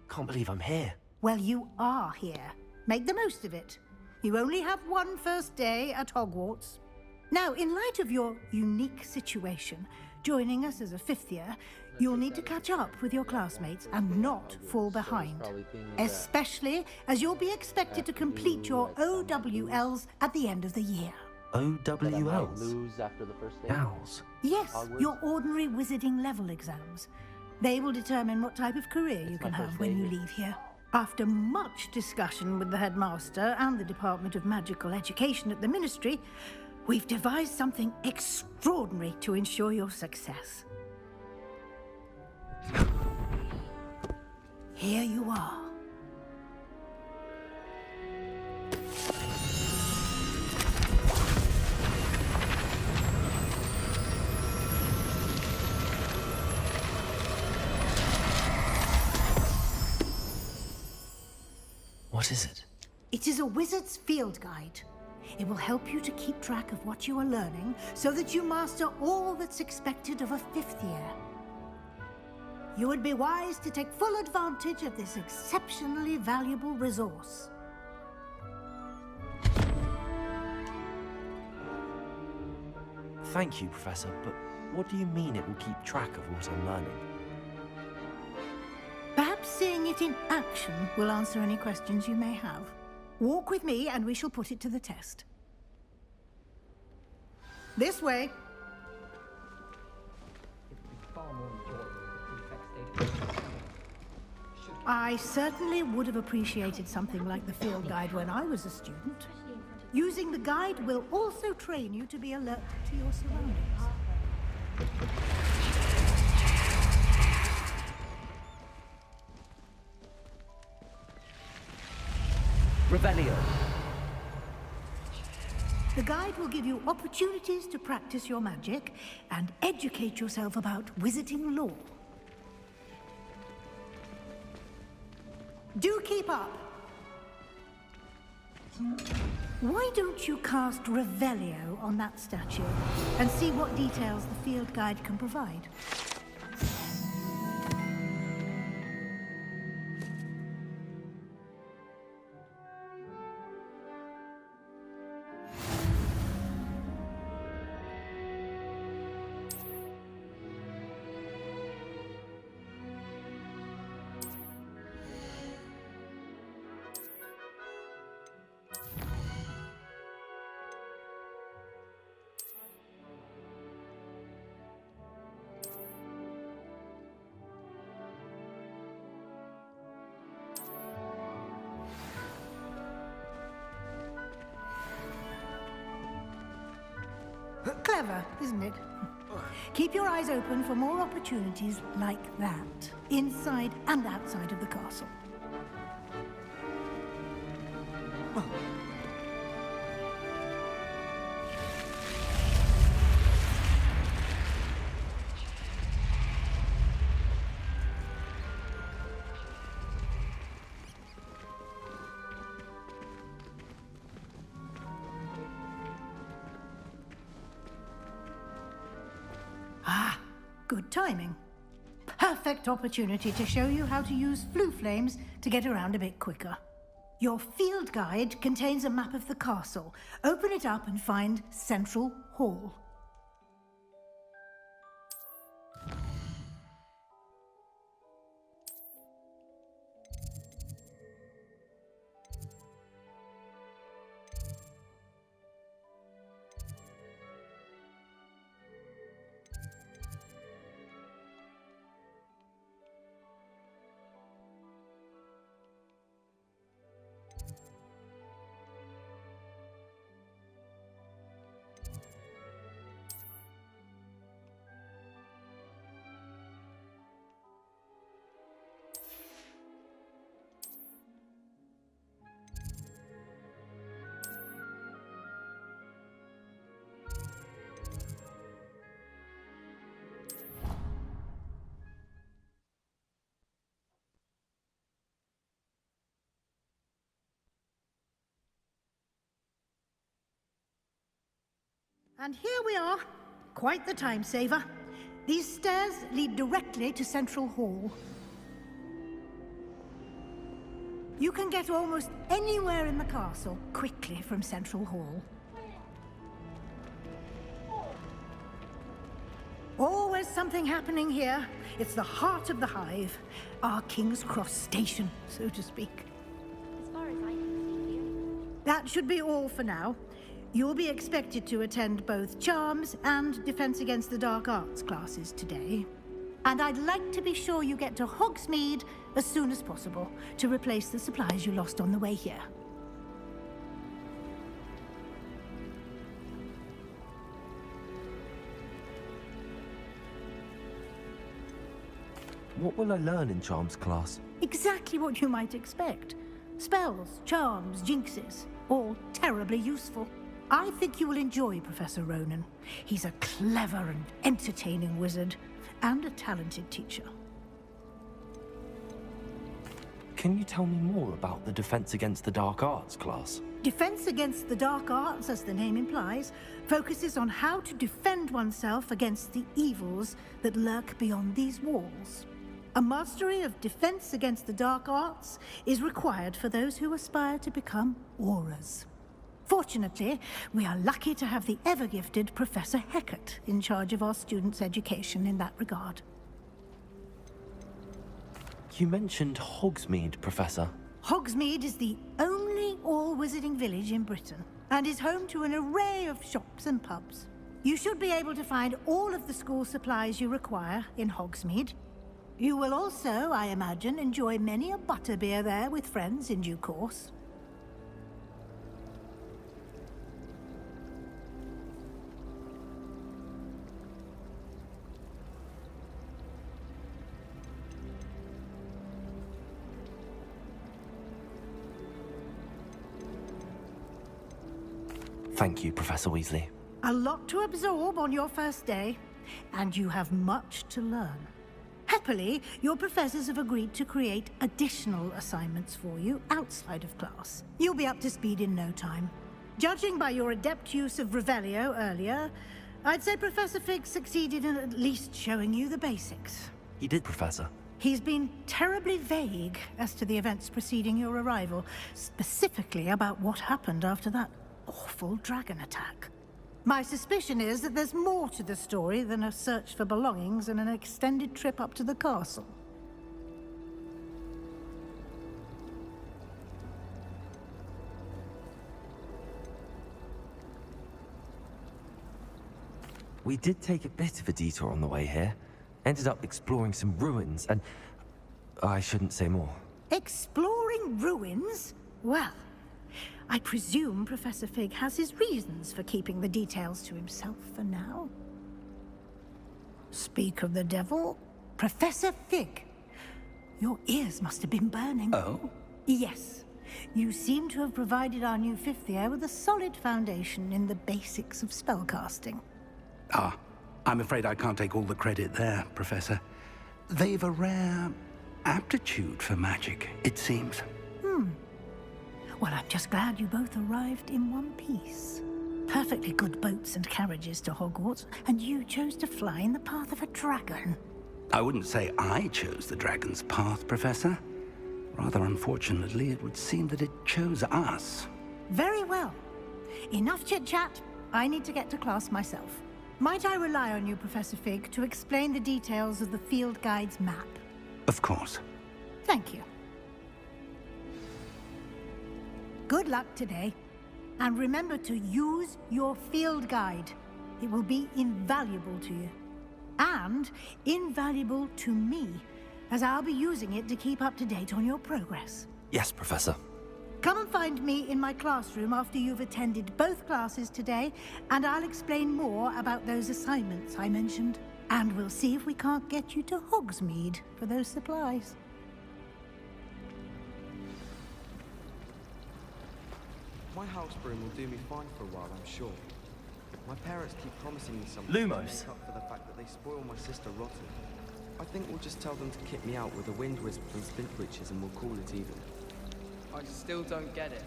Can't believe I'm here. Well, you are here. Make the most of it. You only have one first day at Hogwarts. Now, in light of your unique situation, joining us as a 5th year, you'll need to catch up with your classmates and not fall behind. Especially as you'll be expected to complete your OWLs at the end of the year. OWLs? Lose after the first day. Owls? Yes, your ordinary wizarding level exams. They will determine what type of career you can have when you leave here. After much discussion with the headmaster and the Department of Magical Education at the Ministry, we've devised something extraordinary to ensure your success. Here you are. What is it? It is a wizard's field guide. It will help you to keep track of what you are learning so that you master all that's expected of a 5th year. You would be wise to take full advantage of this exceptionally valuable resource. Thank you, Professor, but what do you mean it will keep track of what I'm learning? Perhaps seeing it in action will answer any questions you may have. Walk with me and we shall put it to the test. This way. I certainly would have appreciated something like the field guide when I was a student. Using the guide will also train you to be alert to your surroundings. Revelio. The guide will give you opportunities to practice your magic and educate yourself about wizarding lore. Do keep up. Why don't you cast Revelio on that statue and see what details the field guide can provide? Clever, isn't it? Keep your eyes open for more opportunities like that, inside and outside of the castle. Ah, good timing. Perfect opportunity to show you how to use flue flames to get around a bit quicker. Your field guide contains a map of the castle. Open it up and find Central Hall. And here we are. Quite the time saver. These stairs lead directly to Central Hall. You can get almost anywhere in the castle quickly from Central Hall. Always something happening here. It's the heart of the hive. Our King's Cross station, so to speak. As far as I can see here. That should be all for now. You'll be expected to attend both Charms and Defense Against the Dark Arts classes today. And I'd like to be sure you get to Hogsmeade as soon as possible to replace the supplies you lost on the way here. What will I learn in Charms class? Exactly what you might expect. Spells, charms, jinxes, all terribly useful. I think you will enjoy Professor Ronan. He's a clever and entertaining wizard, and a talented teacher. Can you tell me more about the Defense Against the Dark Arts class? Defense Against the Dark Arts, as the name implies, focuses on how to defend oneself against the evils that lurk beyond these walls. A mastery of Defense Against the Dark Arts is required for those who aspire to become Aurors. Fortunately, we are lucky to have the ever-gifted Professor Hecat in charge of our students' education in that regard. You mentioned Hogsmeade, Professor. Hogsmeade is the only all-wizarding village in Britain, and is home to an array of shops and pubs. You should be able to find all of the school supplies you require in Hogsmeade. You will also, I imagine, enjoy many a butterbeer there with friends in due course. Thank you, Professor Weasley. A lot to absorb on your first day, and you have much to learn. Happily, your professors have agreed to create additional assignments for you outside of class. You'll be up to speed in no time. Judging by your adept use of Revelio earlier, I'd say Professor Fig succeeded in at least showing you the basics. He did, Professor. He's been terribly vague as to the events preceding your arrival, specifically about what happened after that awful dragon attack. My suspicion is that there's more to the story than a search for belongings and an extended trip up to the castle. We did take a bit of a detour on the way here. Ended up exploring some ruins, and I shouldn't say more. Exploring ruins? Well, I presume Professor Fig has his reasons for keeping the details to himself for now. Speak of the devil, Professor Fig. Your ears must have been burning. Oh? Yes. You seem to have provided our new fifth year with a solid foundation in the basics of spellcasting. Ah, I'm afraid I can't take all the credit there, Professor. They've a rare aptitude for magic, it seems. Well, I'm just glad you both arrived in one piece. Perfectly good boats and carriages to Hogwarts, and you chose to fly in the path of a dragon. I wouldn't say I chose the dragon's path, Professor. Rather unfortunately, it would seem that it chose us. Very well. Enough chit-chat. I need to get to class myself. Might I rely on you, Professor Fig, to explain the details of the field guide's map? Of course. Thank you. Good luck today. And remember to use your field guide. It will be invaluable to you. And invaluable to me, as I'll be using it to keep up to date on your progress. Yes, Professor. Come and find me in my classroom after you've attended both classes today, and I'll explain more about those assignments I mentioned. And we'll see if we can't get you to Hogsmeade for those supplies. My house broom will do me fine for a while, I'm sure. My parents keep promising me something. Lumos. To make up for the fact that they spoil my sister rotten. I think we'll just tell them to kick me out with a wind wisp from Spintwitches and we'll call it even. I still don't get it.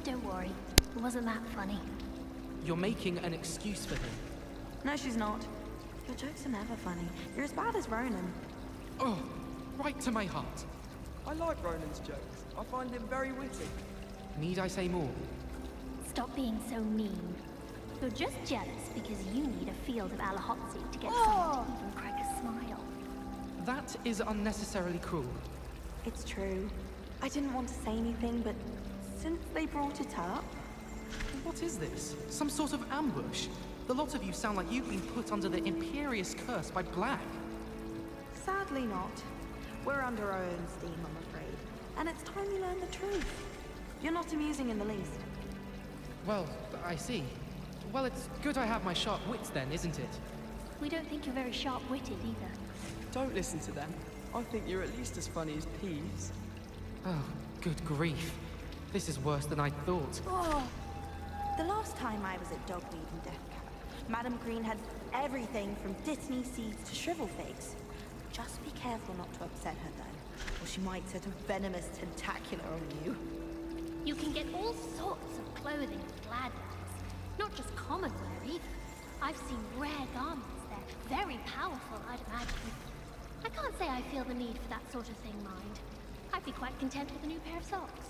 Don't worry, it wasn't that funny. You're making an excuse for him. No, she's not. Your jokes are never funny. You're as bad as Ronan. Oh, right to my heart. I like Ronan's jokes. I find him very witty. Need I say more? Stop being so mean. You're just jealous because you need a field of Alahotzi to get someone to even crack a smile. That is unnecessarily cruel. It's true. I didn't want to say anything, but since they brought it up... What is this? Some sort of ambush? The lot of you sound like you've been put under the imperious curse by Black. Sadly not. We're under our own steam, I'm afraid. And it's time you learn the truth. You're not amusing in the least. Well, I see. Well, it's good I have my sharp wits then, isn't it? We don't think you're very sharp-witted either. Don't listen to them. I think you're at least as funny as Peeves. Oh, good grief. This is worse than I thought. Oh, the last time I was at Dogweed and Deathcap, Madam Green had everything from Dittany seeds to shrivel figs. Just be careful not to upset her though, or she might set a venomous tentacular on you. You can get all sorts of clothing at Gladwell's, not just common wear either. I've seen rare garments there, very powerful, I'd imagine. I can't say I feel the need for that sort of thing, mind. I'd be quite content with a new pair of socks.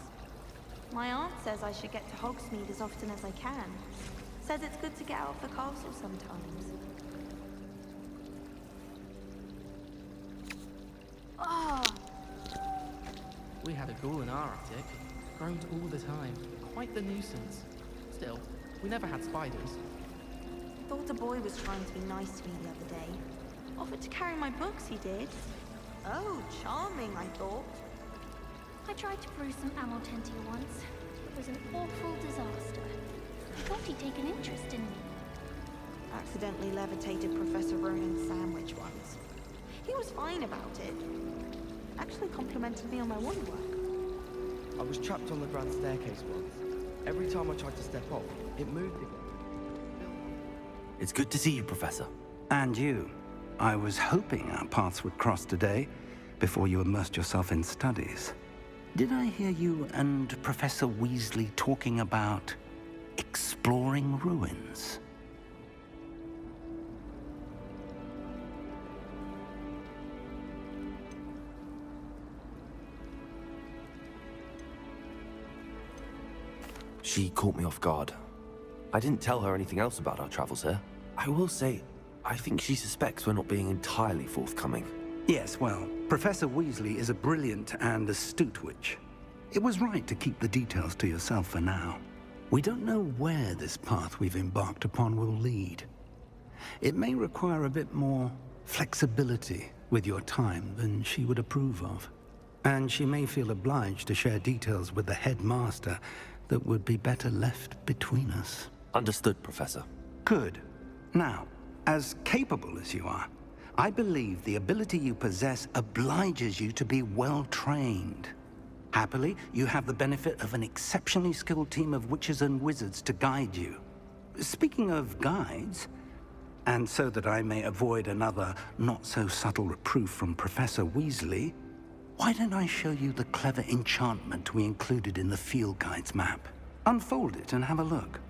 My aunt says I should get to Hogsmeade as often as I can. Says it's good to get out of the castle sometimes. Oh! We had a ghoul in our attic. Groaned all the time. Quite the nuisance. Still, we never had spiders. Thought a boy was trying to be nice to me the other day. Offered to carry my books, he did. Oh, charming, I thought. I tried to brew some Amortentia once. It was an awful disaster. I thought he'd take an interest in me. Accidentally levitated Professor Ronan's sandwich once. He was fine about it. Actually complimented me on my woodwork. I was trapped on the grand staircase once. Every time I tried to step off, it moved again. It's good to see you, Professor. And you. I was hoping our paths would cross today, before you immersed yourself in studies. Did I hear you and Professor Weasley talking about exploring ruins? She caught me off guard. I didn't tell her anything else about our travels here. I will say, I think she suspects we're not being entirely forthcoming. Yes, well, Professor Weasley is a brilliant and astute witch. It was right to keep the details to yourself for now. We don't know where this path we've embarked upon will lead. It may require a bit more flexibility with your time than she would approve of. And she may feel obliged to share details with the headmaster that would be better left between us. Understood, Professor. Good. Now, as capable as you are, I believe the ability you possess obliges you to be well-trained. Happily, you have the benefit of an exceptionally skilled team of witches and wizards to guide you. Speaking of guides, and so that I may avoid another not-so-subtle reproof from Professor Weasley, why don't I show you the clever enchantment we included in the field guide's map? Unfold it and have a look.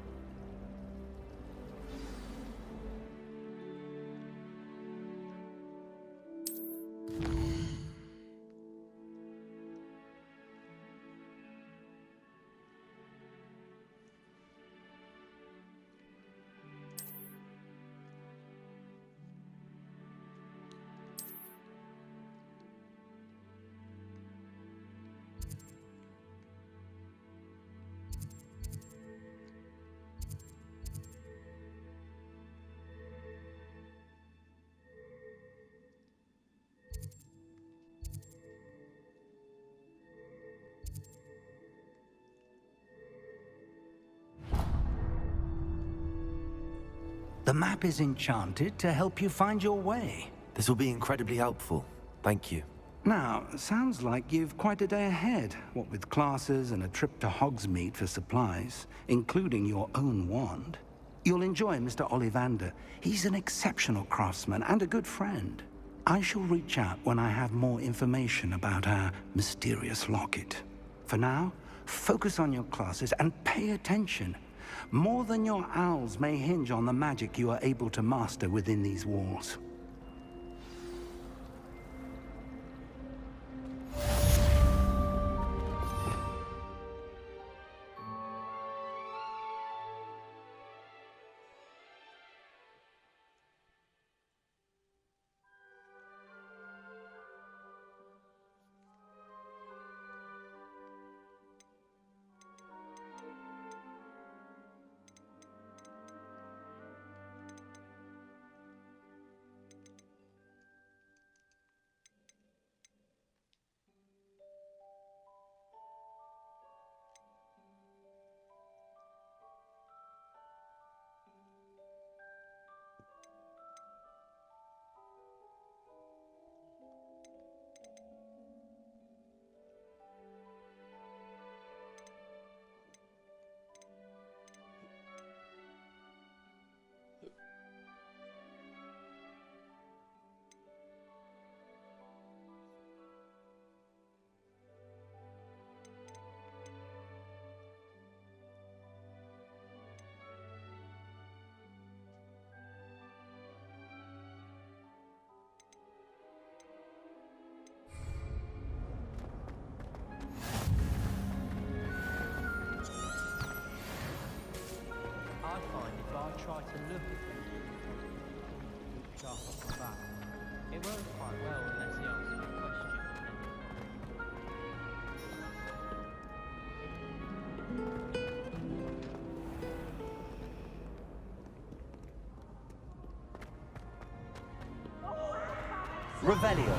The map is enchanted to help you find your way. This will be incredibly helpful. Thank you. Now, sounds like you've quite a day ahead, what with classes and a trip to Hogsmeade for supplies, including your own wand. You'll enjoy Mr. Ollivander. He's an exceptional craftsman and a good friend. I shall reach out when I have more information about our mysterious locket. For now, focus on your classes and pay attention. More than your owls may hinge on the magic you are able to master within these walls. Try to look at him. Sharp off the back. It works quite well unless he asks you a question. Revelio.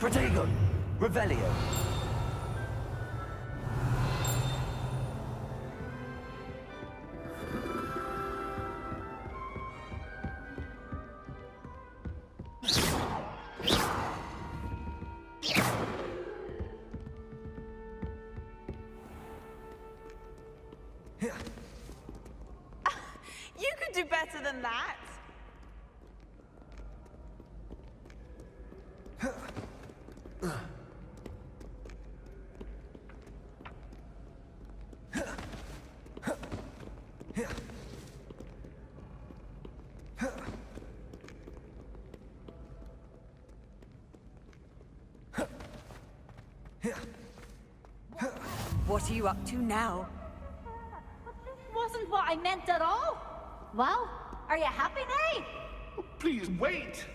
Protego! Revelio! You could do better than that. What are you up to now? This wasn't what I meant at all. Well, are you happy now? Please wait!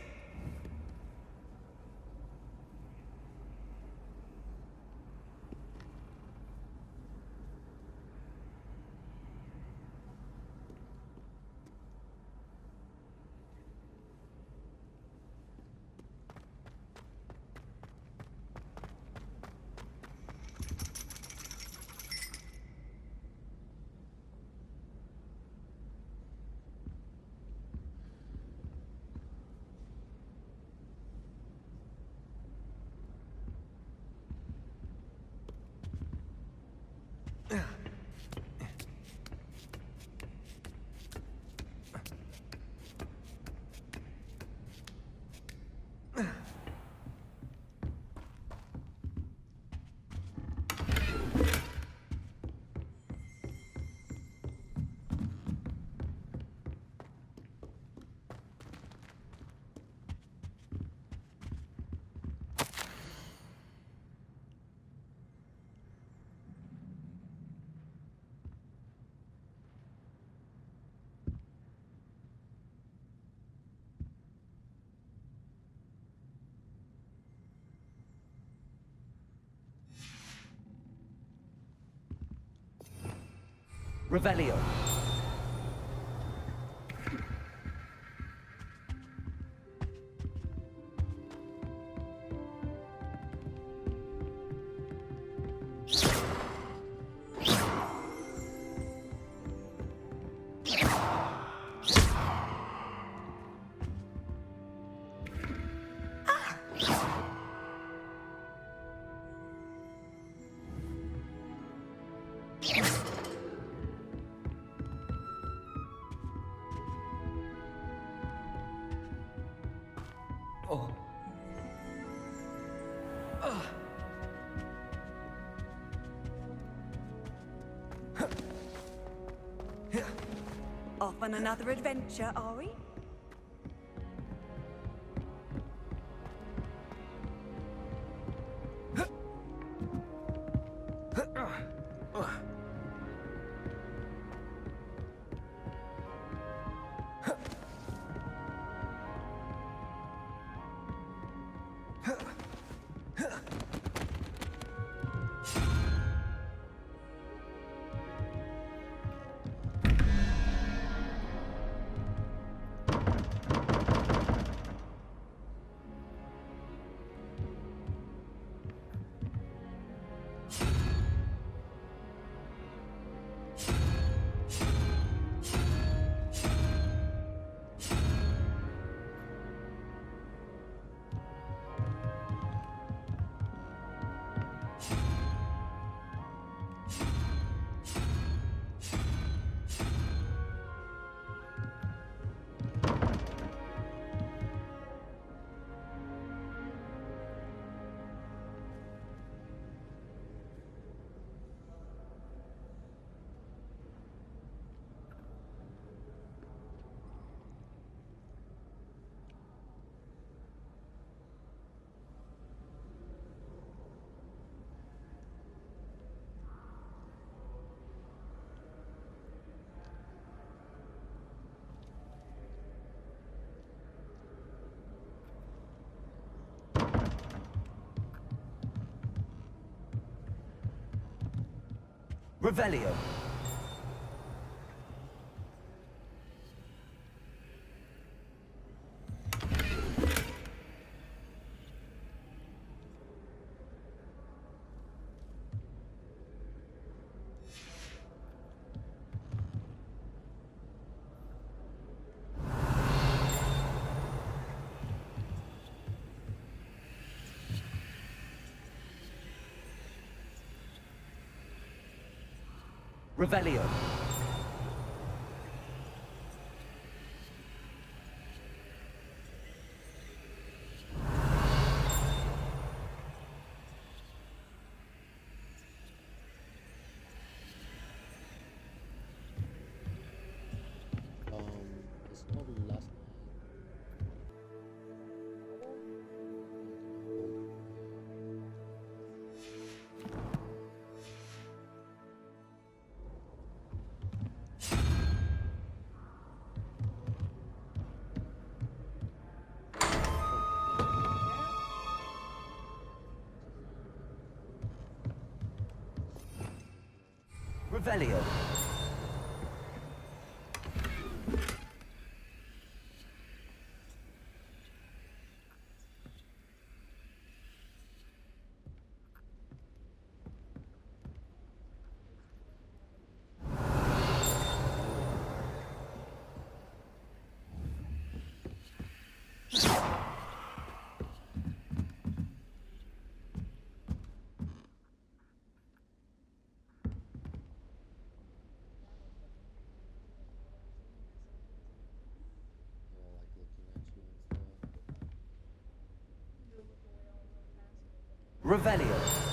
Revelio. Off on another adventure, are we? Revelio. Revelio. Revelio. Revelio.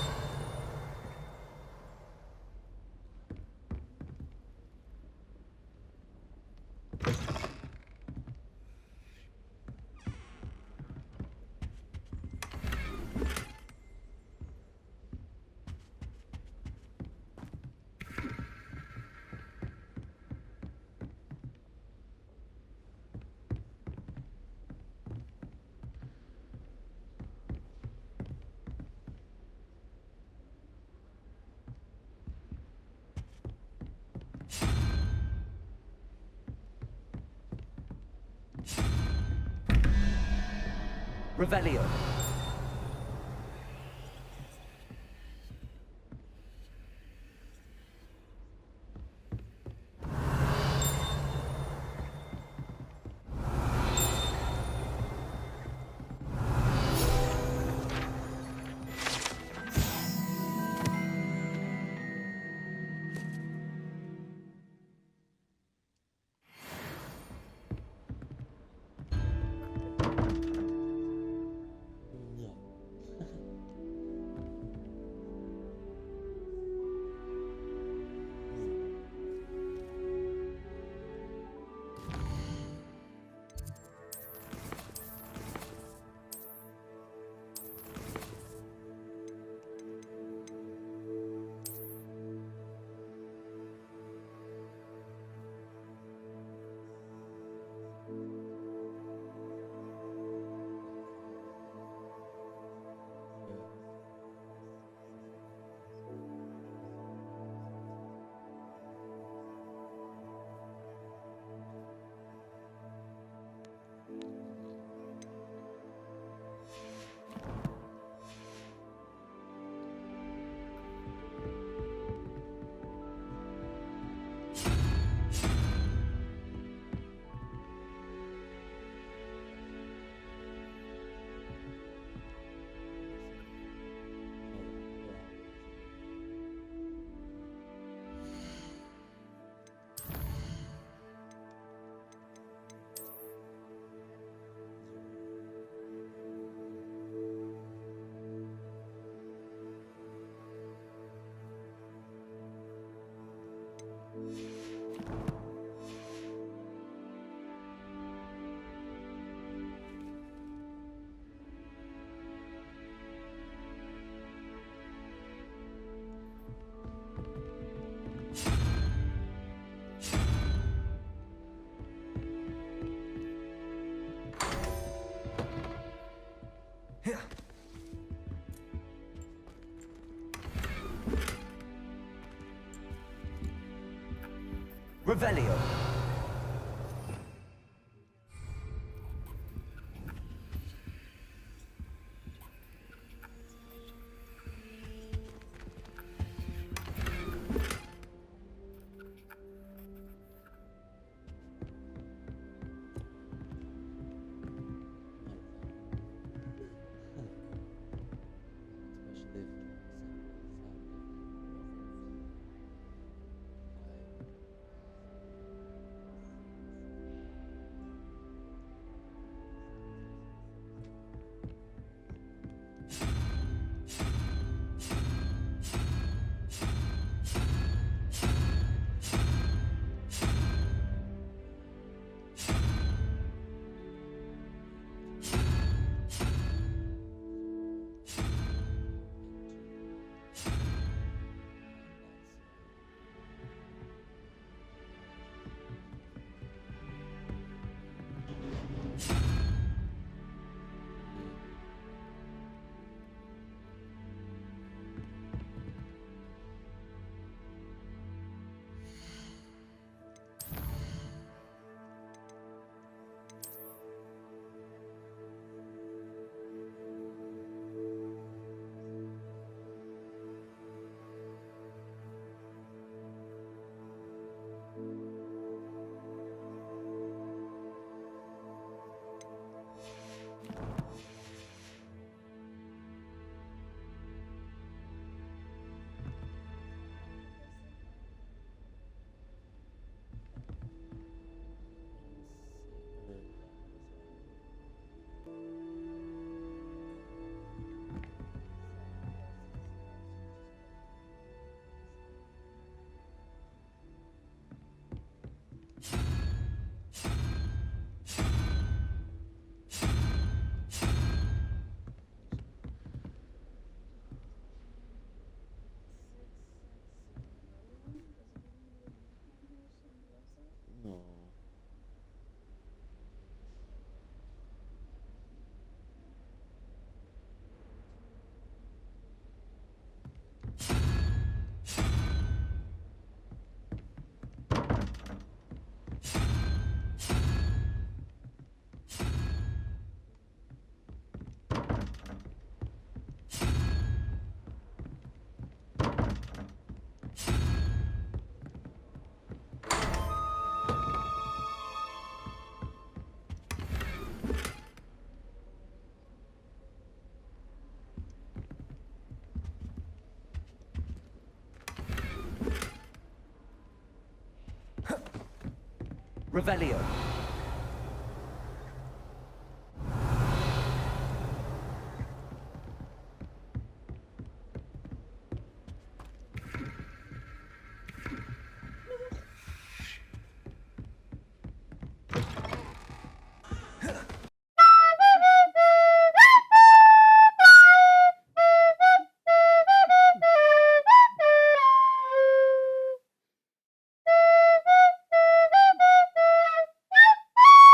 Revelio. Revelio. Revelio.